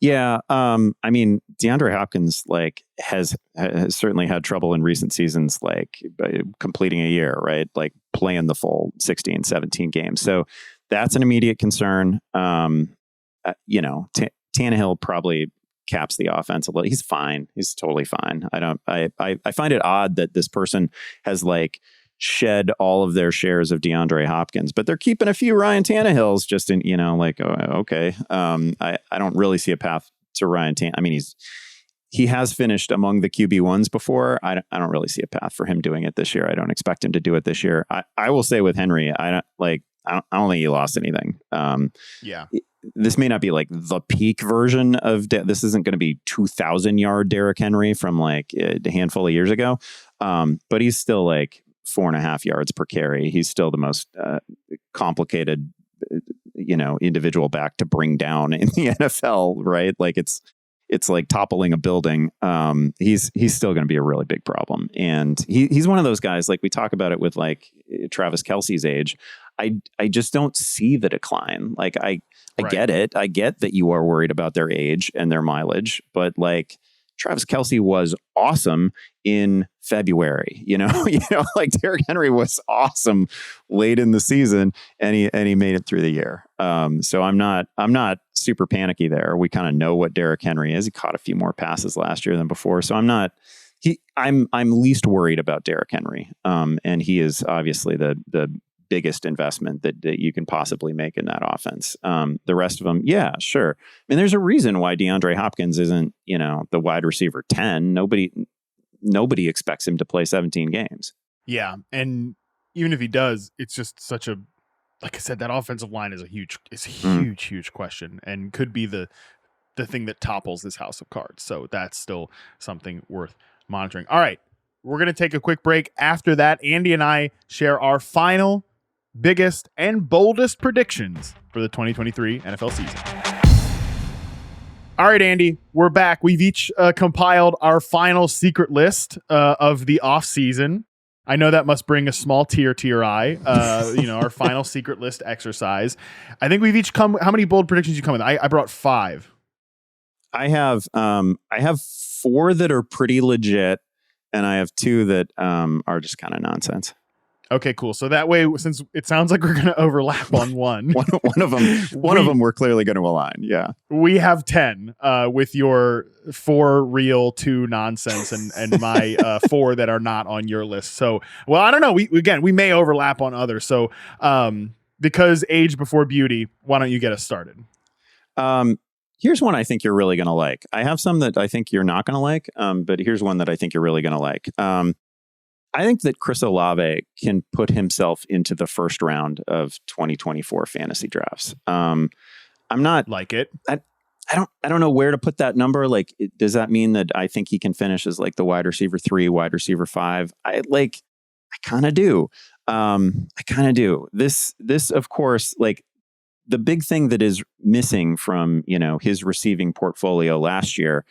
Yeah, I mean, DeAndre Hopkins like has certainly had trouble in recent seasons, like completing a year, right? Like playing the full 16, 17 games. So that's an immediate concern. Tannehill probably caps the offense a little. He's fine. He's totally fine. I find it odd that this person has like shed all of their shares of DeAndre Hopkins, but they're keeping a few Ryan Tannehills just in, okay. I don't really see a path to Ryan Tannehill. I mean, he has finished among the QB1s before. I don't really see a path for him doing it this year. I don't expect him to do it this year. I will say with Henry, I don't think he lost anything. This may not be like the peak version of this isn't going to be 2,000 yard Derrick Henry from like a handful of years ago. But he's still like 4.5 yards per carry. He's still the most complicated, individual back to bring down in the NFL, right? Like it's like toppling a building. He's still going to be a really big problem. And he's one of those guys, like we talk about it with like Travis Kelce's age. I just don't see the decline. Like I get it. I get that you are worried about their age and their mileage, but like Travis Kelce was awesome in February, like Derrick Henry was awesome late in the season and he made it through the year. So I'm not super panicky there. We kind of know what Derrick Henry is. He caught a few more passes last year than before. So I'm least worried about Derrick Henry. And he is obviously the biggest investment that you can possibly make in that offense. The rest of them, yeah, sure. I mean, there's a reason why DeAndre Hopkins isn't, the wide receiver 10. Nobody expects him to play 17 games. Yeah. And even if he does, it's just such a, like I said, that offensive line is a huge question and could be the thing that topples this house of cards. So that's still something worth monitoring. All right. We're going to take a quick break. After that, Andy and I share our final, biggest, and boldest predictions for the 2023 NFL season. All right, Andy, we're back. We've each compiled our final secret list of the offseason. I know that must bring a small tear to your eye. Our final secret list exercise. I think we've each come. How many bold predictions you come with? I brought 5. I have 4 that are pretty legit, and I have 2 that are just kind of nonsense. Okay, cool. So that way, since it sounds like we're going to overlap on one, one of them, we're clearly going to align. Yeah, we have 10 with your 4 real, 2 nonsense, and my 4 that are not on your list. So, well, I don't know. We may overlap on others. So, because age before beauty, why don't you get us started? Here's one I think you're really going to like. I have some that I think you're not going to like, but here's one that I think you're really going to like. I think that Chris Olave can put himself into the first round of 2024 fantasy drafts. I'm not like it. I don't know where to put that number. Like, does that mean that I think he can finish as like the wide receiver 3, wide receiver 5? I kind of do. This, of course, like the big thing that is missing from, his receiving portfolio last year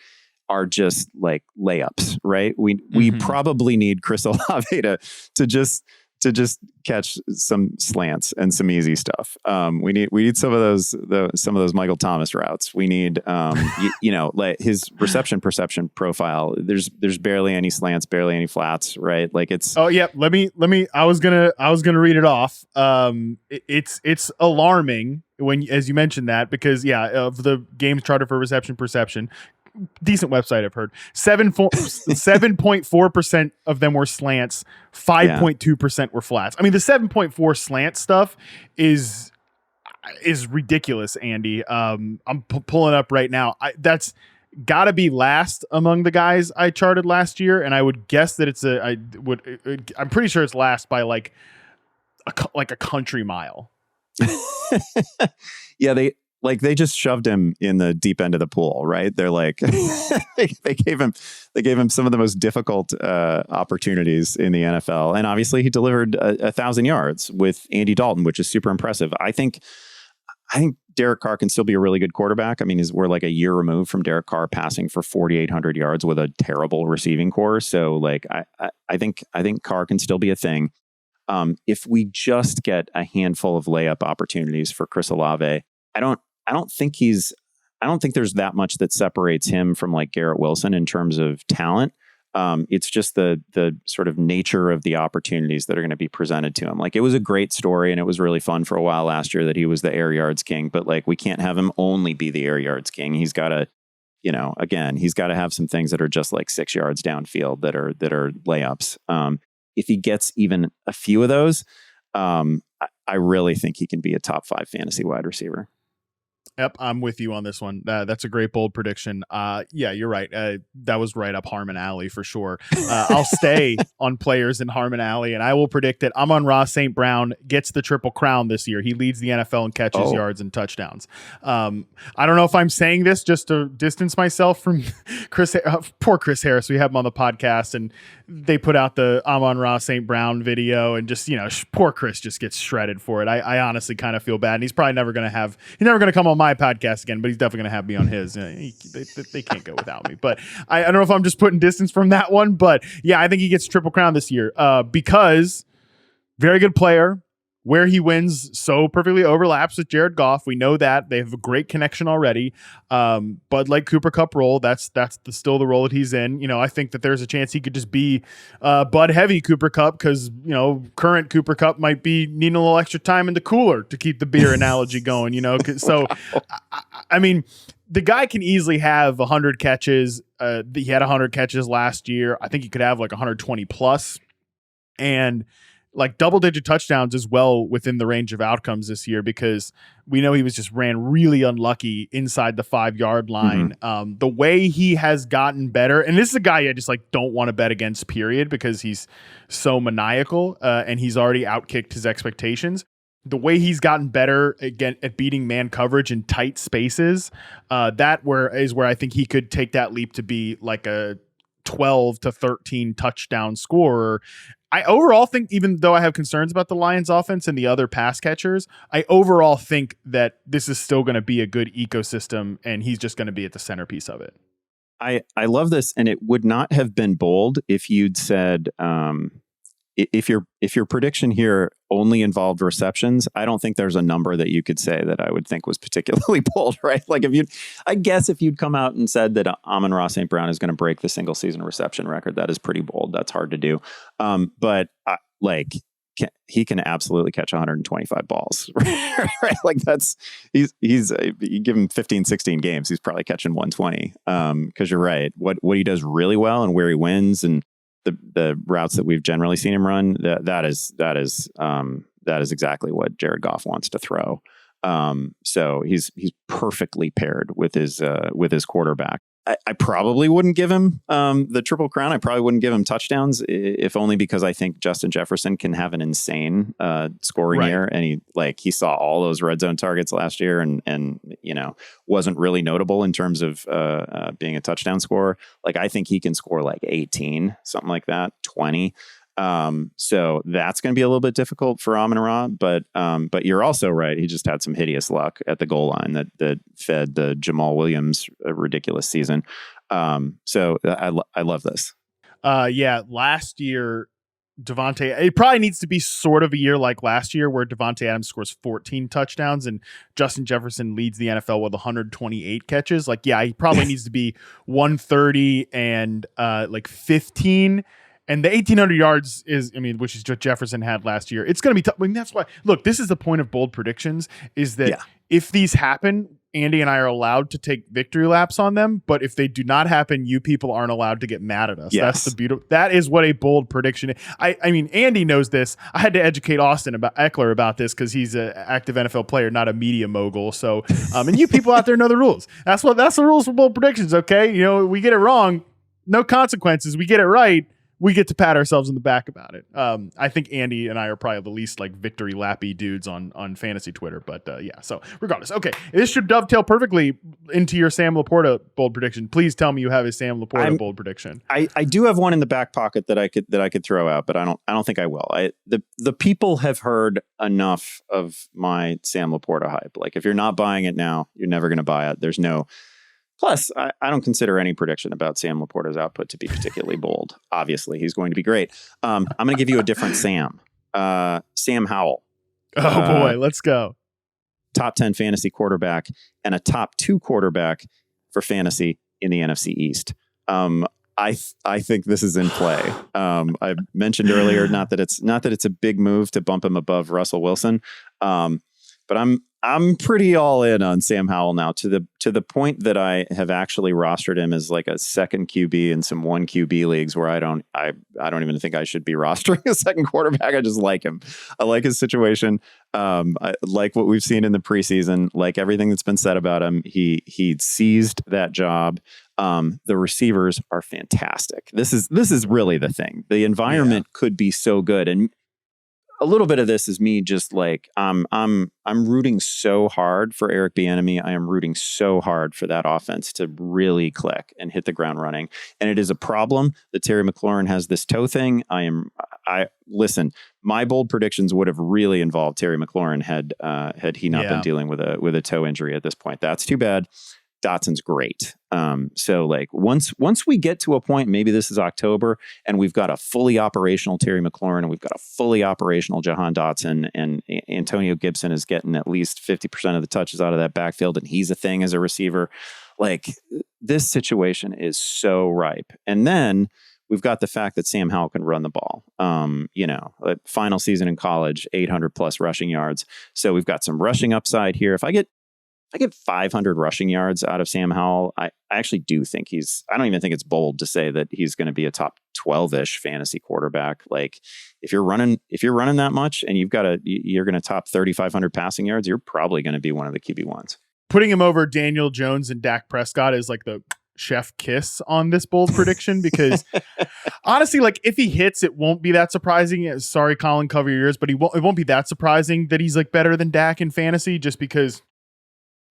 are just like layups, right? We probably need Chris Olave to just catch some slants and some easy stuff. We need some of those Michael Thomas routes. We need like his reception perception profile. There's barely any slants, barely any flats, right? Like it's. Oh yeah, let me. I was gonna read it off. It's alarming as you mentioned that, because of the games charted for reception perception. Decent website, I've heard. 7.4% of them were slants. 5.2% were flats. I mean, the 7.4 slant stuff is ridiculous, Andy. I'm pulling up right now. That's got to be last among the guys I charted last year, and I would guess that I'm pretty sure it's last by like a country mile. Yeah, they just shoved him in the deep end of the pool, right? They're like, they gave him some of the most difficult opportunities in the NFL. And obviously he delivered 1,000 yards with Andy Dalton, which is super impressive. I think Derek Carr can still be a really good quarterback. I mean, we're like a year removed from Derek Carr passing for 4,800 yards with a terrible receiving core. So like, I think Carr can still be a thing. If we just get a handful of layup opportunities for Chris Olave, I don't think there's that much that separates him from like Garrett Wilson in terms of talent. It's just the sort of nature of the opportunities that are going to be presented to him. Like, it was a great story and it was really fun for a while last year that he was the air yards king, but like, we can't have him only be the air yards king. He's got to, he's got to have some things that are just like 6 yards downfield that are layups. If he gets even a few of those, I really think he can be a top 5 fantasy wide receiver. Yep, I'm with you on this one. That's a great bold prediction. Yeah, you're right. That was right up Harmon alley for sure. I'll stay on players in Harmon alley, and I will predict that Amon-Ra St. Brown gets the Triple Crown this year. He leads the NFL in catches, yards, and touchdowns. I don't know if I'm saying this just to distance myself from poor Chris Harris. We have him on the podcast, and they put out the Amon-Ra St. Brown video, and just, poor Chris just gets shredded for it. I honestly kind of feel bad, and he's probably never going to come on my podcast again, but he's definitely going to have me on his. They can't go without me. But I don't know if I'm just putting distance from that one, but yeah, I think he gets Triple Crown this year because very good player. Where he wins so perfectly overlaps with Jared Goff. We know that. They have a great connection already. But like Cooper Kupp role, that's still the role that he's in. I think that there's a chance he could just be Bud heavy Cooper Kupp, because current Cooper Kupp might be needing a little extra time in the cooler, to keep the beer analogy going. So I mean, the guy can easily have 100 catches. He had 100 catches last year. I think he could have like 120 plus, and like double-digit touchdowns as well within the range of outcomes this year, because we know he was just ran really unlucky inside the 5-yard line. Mm-hmm. The way he has gotten better, and this is a guy I just like don't want to bet against, period, because he's so maniacal and he's already outkicked his expectations. The way he's gotten better again at beating man coverage in tight spaces, is where I think he could take that leap to be like a 12 to 13 touchdown scorer. I overall think, even though I have concerns about the Lions offense and the other pass catchers, I overall think that this is still going to be a good ecosystem, and he's just going to be at the centerpiece of it. I love this, and it would not have been bold if you'd said if your prediction here only involved receptions, I don't think there's a number that you could say that I would think was particularly bold, right? Like if you'd come out and said that Amon-Ra St. Brown is going to break the single season reception record, that is pretty bold. That's hard to do. But he can absolutely catch 125 balls, right? Like you give him 15, 16 games, he's probably catching 120. Cause you're right. What he does really well and where he wins and the routes that we've generally seen him run, that is exactly what Jared Goff wants to throw. So he's perfectly paired with his quarterback. I probably wouldn't give him the Triple Crown. I probably wouldn't give him touchdowns, if only because I think Justin Jefferson can have an insane scoring year. And he saw all those red zone targets last year and wasn't really notable in terms of being a touchdown scorer. Like, I think he can score like 18, something like that, 20. So that's going to be a little bit difficult for Amon-Ra, but you're also right. He just had some hideous luck at the goal line that fed the Jamal Williams ridiculous season. So I love this. Last year, it probably needs to be sort of a year like last year where Devontae Adams scores 14 touchdowns and Justin Jefferson leads the NFL with 128 catches. He probably needs to be 130 and 15. And the 1,800 yards which is what Jefferson had last year. It's going to be tough. That's why, look, this is the point of bold predictions, is that if these happen, Andy and I are allowed to take victory laps on them. But if they do not happen, you people aren't allowed to get mad at us. Yes. That's the beautiful. That is what a bold prediction is. Andy knows this. I had to educate Austin Eckler about this because he's an active NFL player, not a media mogul. So, and you people out there know the rules. That's the rules for bold predictions. Okay. We get it wrong. No consequences. We get it right. We get to pat ourselves in the back about it. I think Andy and I are probably the least victory lappy dudes on fantasy Twitter, but so regardless. Okay. This should dovetail perfectly into your Sam Laporta bold prediction. Please tell me you have a Sam Laporta bold prediction. I do have one in the back pocket that I could throw out, but I don't think I will. The people have heard enough of my Sam Laporta hype. Like, if you're not buying it now, you're never going to buy it. Plus, I don't consider any prediction about Sam Laporta's output to be particularly bold. Obviously, he's going to be great. I'm going to give you a different Sam. Sam Howell. Oh, boy. Let's go. Top 10 fantasy quarterback and a top 2 quarterback for fantasy in the NFC East. I think this is in play. I mentioned earlier, not that it's a big move to bump him above Russell Wilson. But I'm pretty all in on Sam Howell now, to the point that I have actually rostered him as like a second QB in some 1 QB leagues where I don't even think I should be rostering a second quarterback. I just like him. I like his situation. I like what we've seen in the preseason, like everything that's been said about him. He seized that job. The receivers are fantastic. This is really the thing. The environment could be so good. And a little bit of this is me just like, I'm rooting so hard for Eric Bieniemy. I am rooting so hard for that offense to really click and hit the ground running. And it is a problem that Terry McLaurin has this toe thing. Listen, my bold predictions would have really involved Terry McLaurin had he not been dealing with a toe injury at this point. That's too bad. Dotson's great. So like once we get to a point, maybe this is October, and we've got a fully operational Terry McLaurin and we've got a fully operational Jahan Dotson, and Antonio Gibson is getting at least 50% of the touches out of that backfield, and he's a thing as a receiver. Like, this situation is so ripe. And then we've got the fact that Sam Howell can run the ball. Final season in college, 800 plus rushing yards. So we've got some rushing upside here. If I get 500 rushing yards out of Sam Howell, I actually do think I don't even think it's bold to say that he's going to be a top 12-ish fantasy quarterback. Like, if you're running that much and you're going to top 3,500 passing yards, you're probably going to be one of the QB1s. Putting him over Daniel Jones and Dak Prescott is like the chef kiss on this bold prediction, because honestly, like, if he hits, it won't be that surprising. Sorry, Colin, cover your ears, but it won't be that surprising that he's like better than Dak in fantasy, just because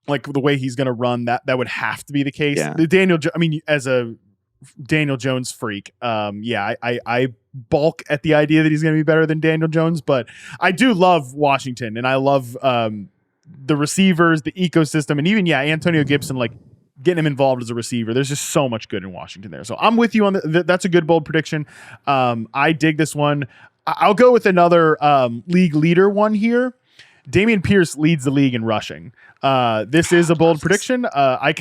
like the way he's going to run, that would have to be the case. Yeah. As a Daniel Jones freak, I balk at the idea that he's going to be better than Daniel Jones, but I do love Washington, and I love the receivers, the ecosystem, and even Antonio Gibson, like, getting him involved as a receiver. There's just so much good in Washington there. So I'm with you on that's a good bold prediction. I dig this one. I'll go with another league leader one here. Dameon Pierce leads the league in rushing. This is a bold prediction. I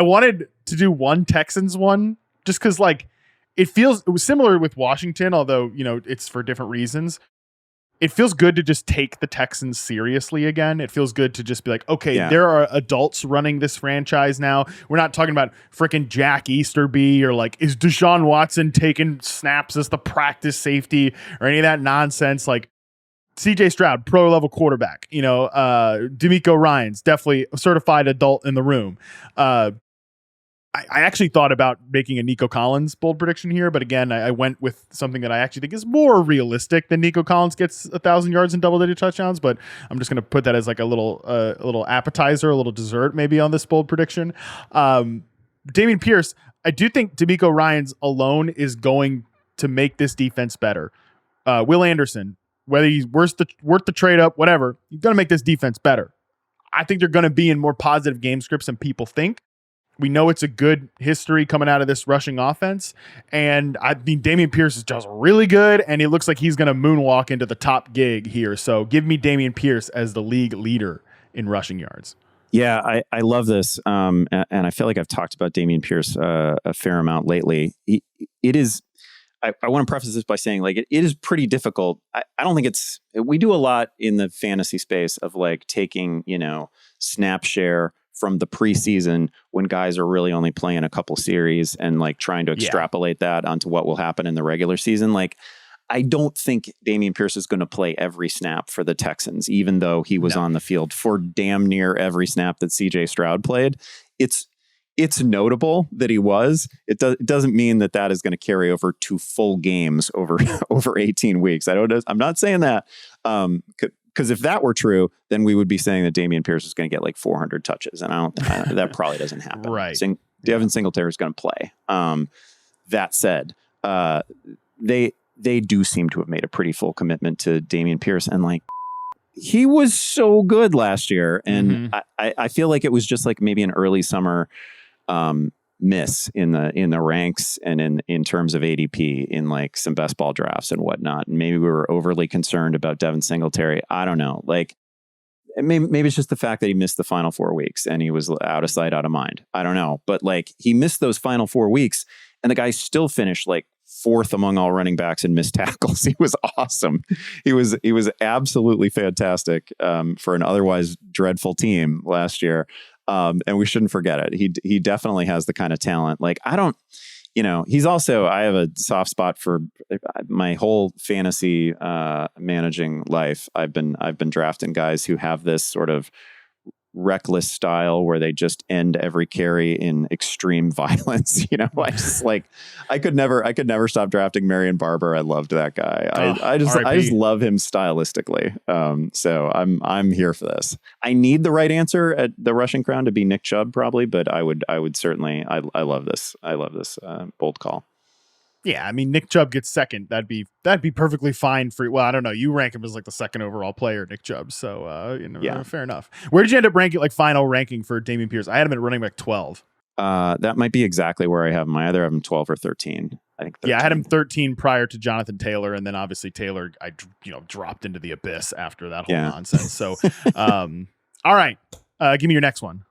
wanted to do one Texans one just because like it was similar with Washington, although it's for different reasons. It feels good to just take the Texans seriously again. It feels good to just be like, okay, there are adults running this franchise now. We're not talking about freaking Jack Easterby or like, is Deshaun Watson taking snaps as the practice safety or any of that nonsense? Like CJ Stroud, pro level quarterback, D'Amico Ryans, definitely a certified adult in the room. I actually thought about making a Nico Collins bold prediction here, but again, I went with something that I actually think is more realistic than Nico Collins gets 1,000 yards and double-digit touchdowns. But I'm just going to put that as like a little appetizer, a little dessert, maybe on this bold prediction. Dameon Pierce, I do think D'Amico Ryans alone is going to make this defense better. Will Anderson, whether he's worth the trade up, whatever, he's going to make this defense better. I think they're going to be in more positive game scripts than people think. We know it's a good history coming out of this rushing offense. And I mean, Dameon Pierce is just really good, and it looks like he's going to moonwalk into the top gig here. So give me Dameon Pierce as the league leader in rushing yards. Yeah, I love this. And I feel like I've talked about Dameon Pierce a fair amount lately. It is, I want to preface this by saying like, it is pretty difficult. I don't think we do a lot in the fantasy space of like taking, snap share from the preseason when guys are really only playing a couple series and like trying to extrapolate that onto what will happen in the regular season. Like, I don't think Dameon Pierce is going to play every snap for the Texans, even though he was on the field for damn near every snap that CJ Stroud played. It's notable that he was. It doesn't mean that is going to carry over to full games over 18 weeks. I'm not saying that. Because if that were true, then we would be saying that Dameon Pierce is going to get like 400 touches. And that probably doesn't happen. Right. Devin Singletary is going to play. That said, they do seem to have made a pretty full commitment to Dameon Pierce. And like, he was so good last year. And I feel like it was just like maybe an early summer miss in the ranks and in terms of ADP in like some best ball drafts and whatnot. And maybe we were overly concerned about Devin Singletary. I don't know. Like maybe it's just the fact that he missed the final 4 weeks and he was out of sight, out of mind. I don't know. But like he missed those final 4 weeks and the guy still finished like 4th among all running backs in missed tackles. He was awesome. He was absolutely fantastic for an otherwise dreadful team last year. And we shouldn't forget it. He definitely has the kind of talent. Like I have a soft spot for my whole fantasy managing life. I've been drafting guys who have this sort of reckless style where they just end every carry in extreme violence. I could never stop drafting Marion Barber. I loved that guy. I just love him stylistically. So I'm here for this. I need the right answer at the rushing crown to be Nick Chubb probably, but I would certainly, I love this. I love this bold call. Yeah, I mean, Nick Chubb gets second. That'd be perfectly fine for. Well, I don't know. You rank him as like the second overall player, Nick Chubb. So, fair enough. Where did you end up ranking, like final ranking for Dameon Pierce? I had him at running back 12. That might be exactly where I have him. I either have him 12 or 13. I think. 13. Yeah, I had him 13 prior to Jonathan Taylor, and then obviously Taylor, I dropped into the abyss after that whole nonsense. So, all right, give me your next one.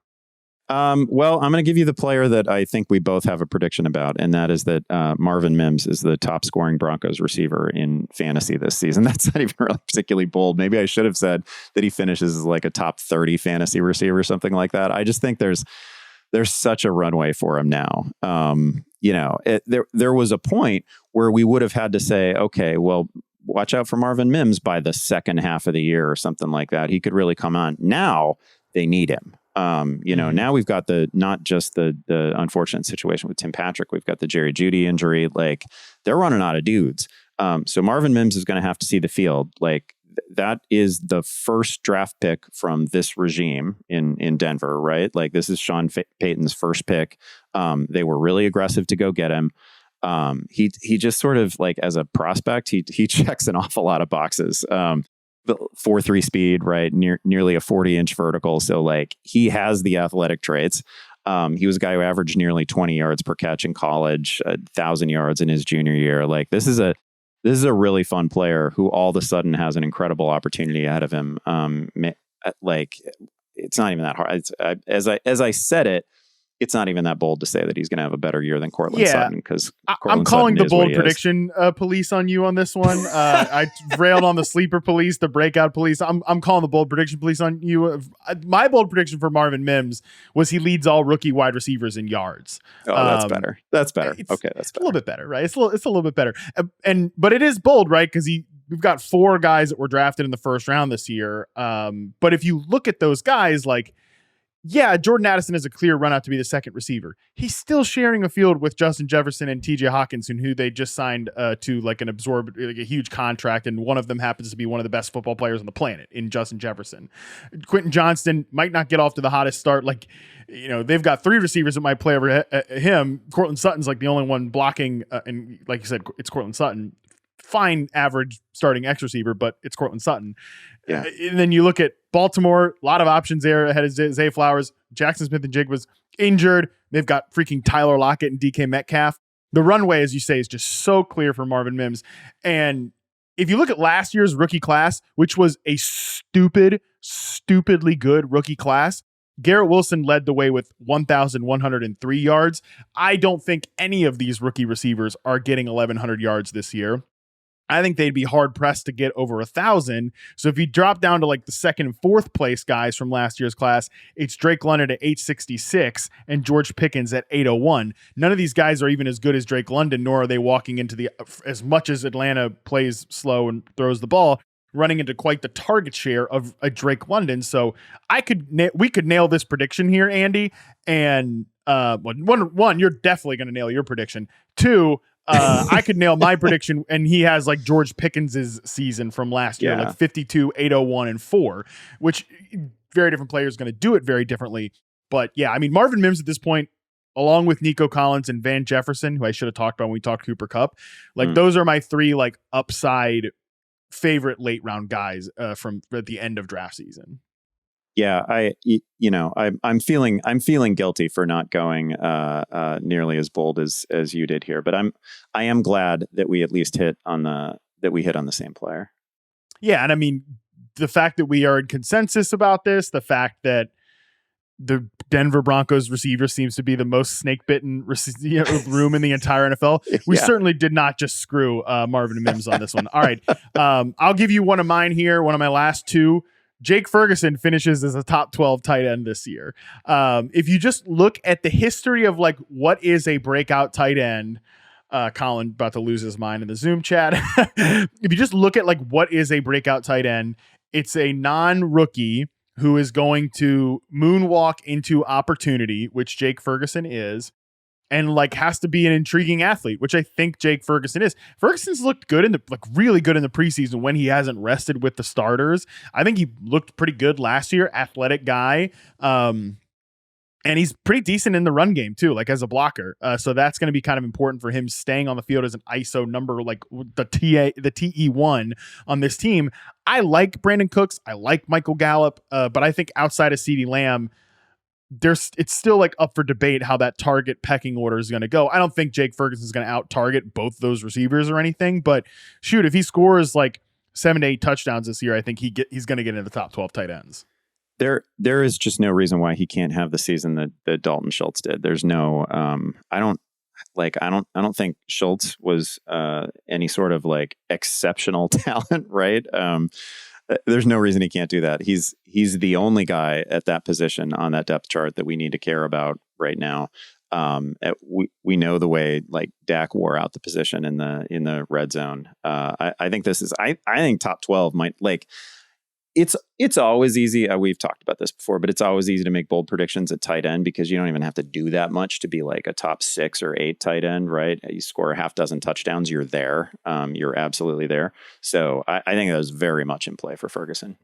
Well, I'm going to give you the player that I think we both have a prediction about, and that is that Marvin Mims is the top scoring Broncos receiver in fantasy this season. That's not even really particularly bold. Maybe I should have said that he finishes as like a top 30 fantasy receiver or something like that. I just think there's such a runway for him now. There was a point where we would have had to say, okay, well, watch out for Marvin Mims by the second half of the year or something like that. He could really come on. Now they need him. Now we've got not just the unfortunate situation with Tim Patrick, we've got the Jerry Jeudy injury. Like they're running out of dudes. So Marvin Mims is going to have to see the field. Like that is the first draft pick from this regime in Denver, right? Like this is Sean Payton's first pick. They were really aggressive to go get him. He just sort of like as a prospect, he checks an awful lot of boxes. 4.3 speed, right? Nearly a 40-inch vertical. So like he has the athletic traits. He was a guy who averaged nearly 20 yards per catch in college, 1,000 yards in his junior year. Like this is a this is a really fun player who all of a sudden has an incredible opportunity ahead of him. Like, it's not even that hard. As I said it, it's not even that bold to say that he's going to have a better year than Cortland Sutton, because I'm calling the bold prediction police on you on this one. I railed on the sleeper police, the breakout police. I'm calling the bold prediction police on you. My bold prediction for Marvin Mims was he leads all rookie wide receivers in yards. Oh, that's better. That's better. Okay, that's better. A little bit better, right? It's a little bit better. But it is bold, right? Because we've got 4 guys that were drafted in the first round this year. But if you look at those guys, like, yeah, Jordan Addison is a clear run out to be the second receiver. He's still sharing a field with Justin Jefferson and TJ Hawkinson, who they just signed to like a huge contract. And one of them happens to be one of the best football players on the planet in Justin Jefferson. Quentin Johnston might not get off to the hottest start. Like, they've got 3 receivers that might play over him. Cortland Sutton's like the only one blocking. And like you said, it's Cortland Sutton. Fine average starting X receiver, but it's Cortland Sutton. Yeah. And then you look at Baltimore, a lot of options there ahead of Zay Flowers. Jackson Smith and Jig was injured. They've got freaking Tyler Lockett and DK Metcalf. The runway, as you say, is just so clear for Marvin Mims. And if you look at last year's rookie class, which was a stupidly good rookie class, Garrett Wilson led the way with 1,103 yards. I don't think any of these rookie receivers are getting 1,100 yards this year. I think they'd be hard pressed to get over 1,000. So if you drop down to like the second and fourth place guys from last year's class, it's Drake London at 866 and George Pickens at 801. None of these guys are even as good as Drake London, nor are they walking into as much as Atlanta plays slow and throws the ball, running into quite the target share of a Drake London. So we could nail this prediction here, Andy. And one, you're definitely going to nail your prediction. 2, I could nail my prediction, and he has like George Pickens's season from last year, like 52, 801, and 4, which very different players going to do it very differently. But yeah, I mean, Marvin Mims at this point, along with Nico Collins and Van Jefferson, who I should have talked about when we talked Cooper Kupp, like those are my 3 like upside favorite late round guys from at the end of draft season. Yeah, I'm feeling guilty for not going nearly as bold as you did here, but I am glad that we at least hit on the same player. Yeah, and I mean the fact that we are in consensus about this, the fact that the Denver Broncos receiver seems to be the most snake bitten room in the entire NFL. We certainly did not just screw Marvin Mims on this one. All right, I'll give you one of mine here. One of my last 2. Jake Ferguson finishes as a top 12 tight end this year. If you just look at the history of like what is a breakout tight end, Colin about to lose his mind in the Zoom chat. If you just look at like what is a breakout tight end, it's a non-rookie who is going to moonwalk into opportunity, which Jake Ferguson is, and like has to be an intriguing athlete, which I think Jake Ferguson is. Ferguson's looked good really good in the preseason when he hasn't rested with the starters. I think he looked pretty good last year, athletic guy. And he's pretty decent in the run game too, like as a blocker. So that's going to be kind of important for him staying on the field as an ISO number, like the TE1 on this team. I like Brandon Cooks. I like Michael Gallup. But I think outside of CeeDee Lamb, it's still like up for debate how that target pecking order is going to go. I don't think Jake Ferguson is going to out target both those receivers or anything, but shoot, if he scores like 7 to 8 touchdowns this year, I think he's going to get into the top 12 tight ends. There is just no reason why he can't have the season that Dalton Schultz did. There's no, I don't think Schultz was any sort of like exceptional talent, right? There's no reason he can't do that. He's the only guy at that position on that depth chart that we need to care about right now. We know the way like Dak wore out the position in the red zone. I think I think top 12 might like. It's always easy. We've talked about this before, but it's always easy to make bold predictions at tight end because you don't even have to do that much to be like a top 6 or 8 tight end, right? You score a half dozen touchdowns, you're there. You're absolutely there. So I think that was very much in play for Ferguson.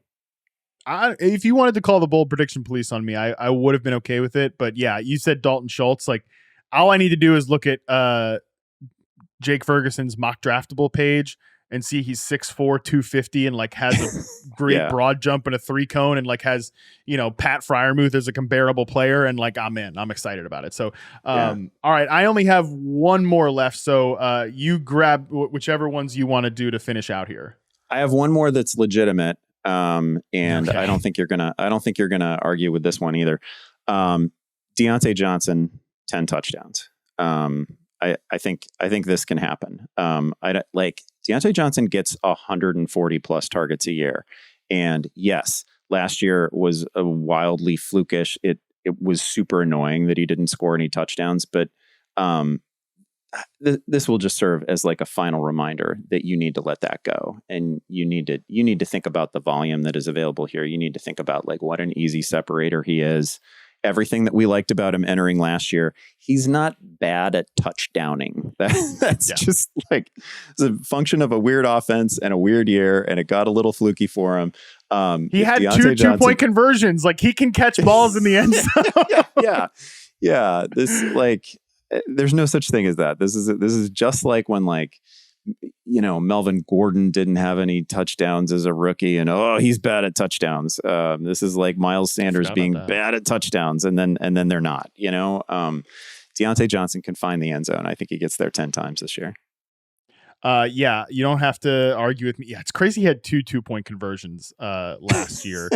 If you wanted to call the bold prediction police on me, I would have been okay with it. But yeah, you said Dalton Schultz. Like all I need to do is look at Jake Ferguson's mock draftable page and see he's 6'4", 250 and like has a great broad jump and a 3 cone and like has, Pat Freiermuth as a comparable player, and like I'm excited about it. So all right, I only have one more left, so you grab whichever ones you want to do to finish out here. I have one more that's legitimate, and Okay. I don't think you're gonna argue with this one either. Deontay Johnson, 10 touchdowns. I think this can happen. Deontay Johnson gets 140 plus targets a year. And yes, last year was a wildly flukish. It was super annoying that he didn't score any touchdowns, but this will just serve as like a final reminder that you need to let that go. And you need to think about the volume that is available here. You need to think about like what an easy separator he is. Everything that we liked about him entering last year, he's not bad at touchdowning. That's just like it's a function of a weird offense and a weird year, and it got a little fluky for him. He had two point conversions. Like he can catch balls in the end zone. Yeah. This there's no such thing as that. This is just like when Melvin Gordon didn't have any touchdowns as a rookie and he's bad at touchdowns. This is like Miles Sanders being bad at touchdowns and then they're not, Deontay Johnson can find the end zone. I think he gets there 10 times this year. You don't have to argue with me. Yeah, it's crazy he had 2-point conversions last year.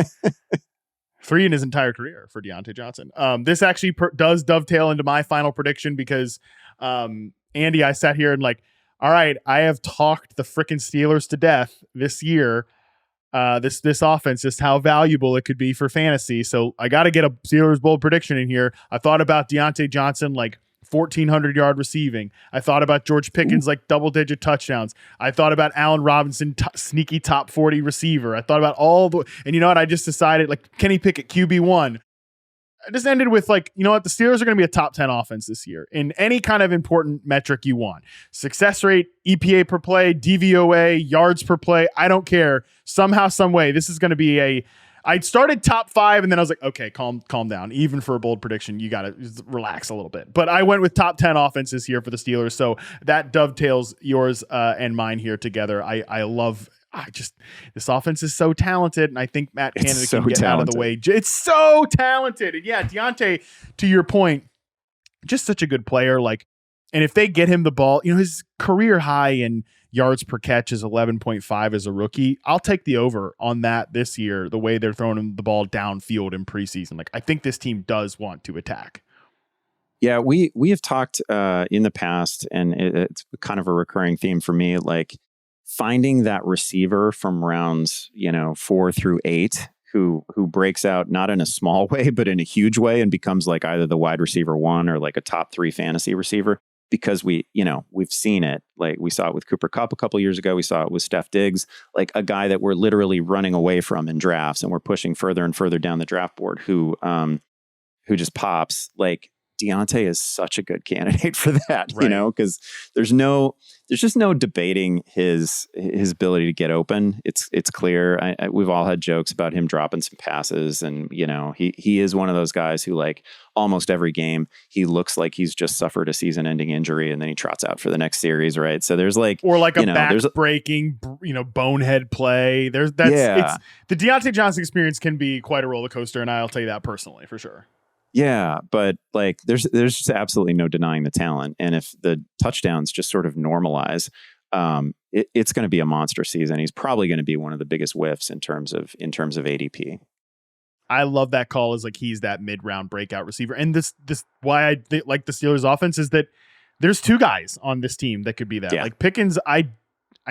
3 in his entire career for Deontay Johnson. This actually does dovetail into my final prediction because Andy, I sat here and all right, I have talked the frickin' Steelers to death this year. This offense, just how valuable it could be for fantasy. So I got to get a Steelers bold prediction in here. I thought about Deontay Johnson, 1,400 yard receiving. I thought about George Pickens, double-digit touchdowns. I thought about Allen Robinson, sneaky top 40 receiver. I thought about and you know what? I just decided, Kenny Pickett, QB1. I just ended with the Steelers are going to be a top 10 offense this year in any kind of important metric you want. Success rate, EPA per play, DVOA, yards per play. I don't care. Somehow, some way, this is going to be I started top 5 and then I was like, okay, calm down. Even for a bold prediction, you got to relax a little bit. But I went with top 10 offenses here for the Steelers. So that dovetails yours and mine here together. This offense is so talented, and I think Matt Canada can get out of the way. It's so talented. And yeah, Deontay, to your point, just such a good player. And if they get him the ball, his career high in yards per catch is 11.5 as a rookie. I'll take the over on that this year, the way they're throwing him the ball downfield in preseason. I think this team does want to attack. Yeah, we have talked in the past, and it's kind of a recurring theme for me, finding that receiver from rounds, 4 through 8 who breaks out not in a small way, but in a huge way and becomes either the wide receiver 1 or a top 3 fantasy receiver, because we've seen it. We saw it with Cooper Kupp a couple years ago. We saw it with Steph Diggs, a guy that we're literally running away from in drafts and we're pushing further and further down the draft board who just pops. Deontay is such a good candidate for that, right. Because there's just no debating his ability to get open. It's clear. We've all had jokes about him dropping some passes, and he is one of those guys who almost every game he looks like he's just suffered a season-ending injury, and then he trots out for the next series, right? So there's a back-breaking, bonehead play. It's the Deontay Johnson experience can be quite a roller coaster, and I'll tell you that personally for sure. Yeah, but there's just absolutely no denying the talent, and if the touchdowns just sort of normalize, it's going to be a monster season. He's probably going to be one of the biggest whiffs in terms of ADP. I love that call as he's that mid-round breakout receiver, and this why I like the Steelers' offense is that there's 2 guys on this team that could be that. Yeah. Pickens, I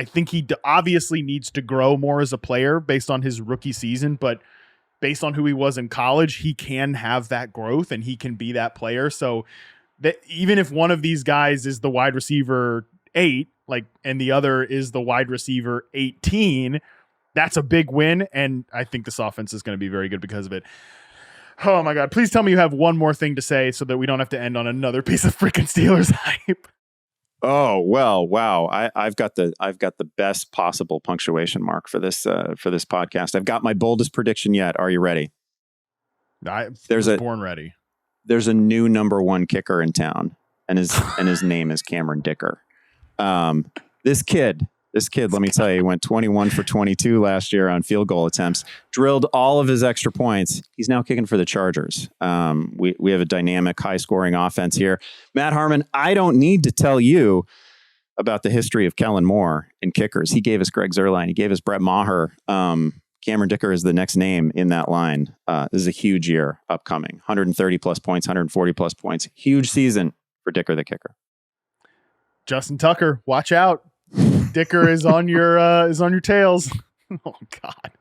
think he obviously needs to grow more as a player based on his rookie season, but based on who he was in college, he can have that growth and he can be that player. So that even if one of these guys is the wide receiver 8, and the other is the wide receiver 18, that's a big win. And I think this offense is going to be very good because of it. Oh my God. Please tell me you have one more thing to say so that we don't have to end on another piece of freaking Steelers hype. Oh, well, wow. I've got the best possible punctuation mark for this podcast. I've got my boldest prediction yet. Are you ready? I was born ready. There's a new number 1 kicker in town, and his name is Cameron Dicker. This kid This kid, let me tell you, went 21 for 22 last year on field goal attempts, drilled all of his extra points. He's now kicking for the Chargers. We have a dynamic, high-scoring offense here. Matt Harmon, I don't need to tell you about the history of Kellen Moore and kickers. He gave us Greg Zuerlein. He gave us Brett Maher. Cameron Dicker is the next name in that line. This is a huge year upcoming. 130-plus points, 140-plus points. Huge season for Dicker the kicker. Justin Tucker, watch out. Dicker is on your tails. Oh God.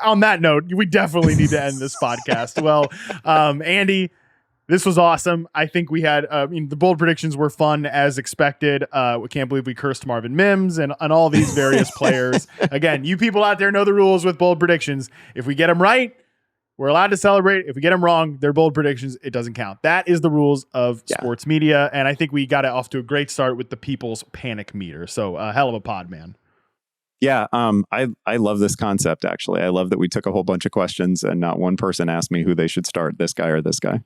On that note, we definitely need to end this podcast. Well, Andy, this was awesome. I think we had, the bold predictions were fun as expected. We can't believe we cursed Marvin Mims and all these various players. Again, you people out there know the rules with bold predictions. If we get them right, we're allowed to celebrate. If we get them wrong, they're bold predictions. It doesn't count. That is the rules of sports media. And I think we got it off to a great start with the people's panic meter. So hell of a pod, man. Yeah. I love this concept, actually. I love that we took a whole bunch of questions and not one person asked me who they should start, this guy or this guy.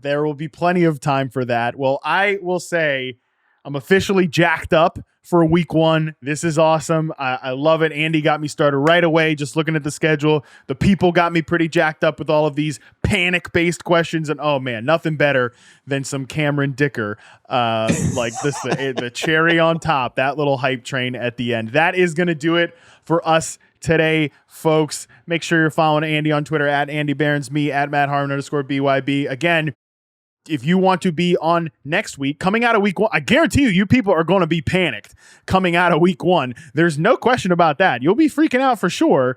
There will be plenty of time for that. Well, I will say I'm officially jacked up for week one. This is awesome. I love it. Andy got me started right away, just looking at the schedule. The people got me pretty jacked up with all of these panic-based questions. And oh man, nothing better than some Cameron Dicker. Like this, the cherry on top, that little hype train at the end. That is going to do it for us today, folks. Make sure you're following Andy on Twitter at Andy Behrens, me at Matt Harmon _BYB. Again, if you want to be on next week, coming out of week one, I guarantee you people are going to be panicked coming out of week one. There's no question about that. You'll be freaking out for sure.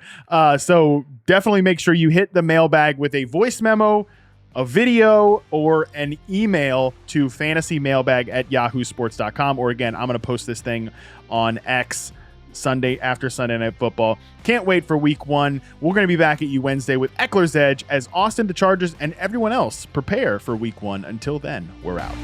So definitely make sure you hit the mailbag with a voice memo, a video, or an email to fantasymailbag@yahoosports.com. Or again, I'm going to post this thing on X Sunday after Sunday Night Football. Can't wait for week one. We're going to be back at you Wednesday with Eckler's Edge as Austin, the Chargers, and everyone else prepare for week one. Until then, we're out.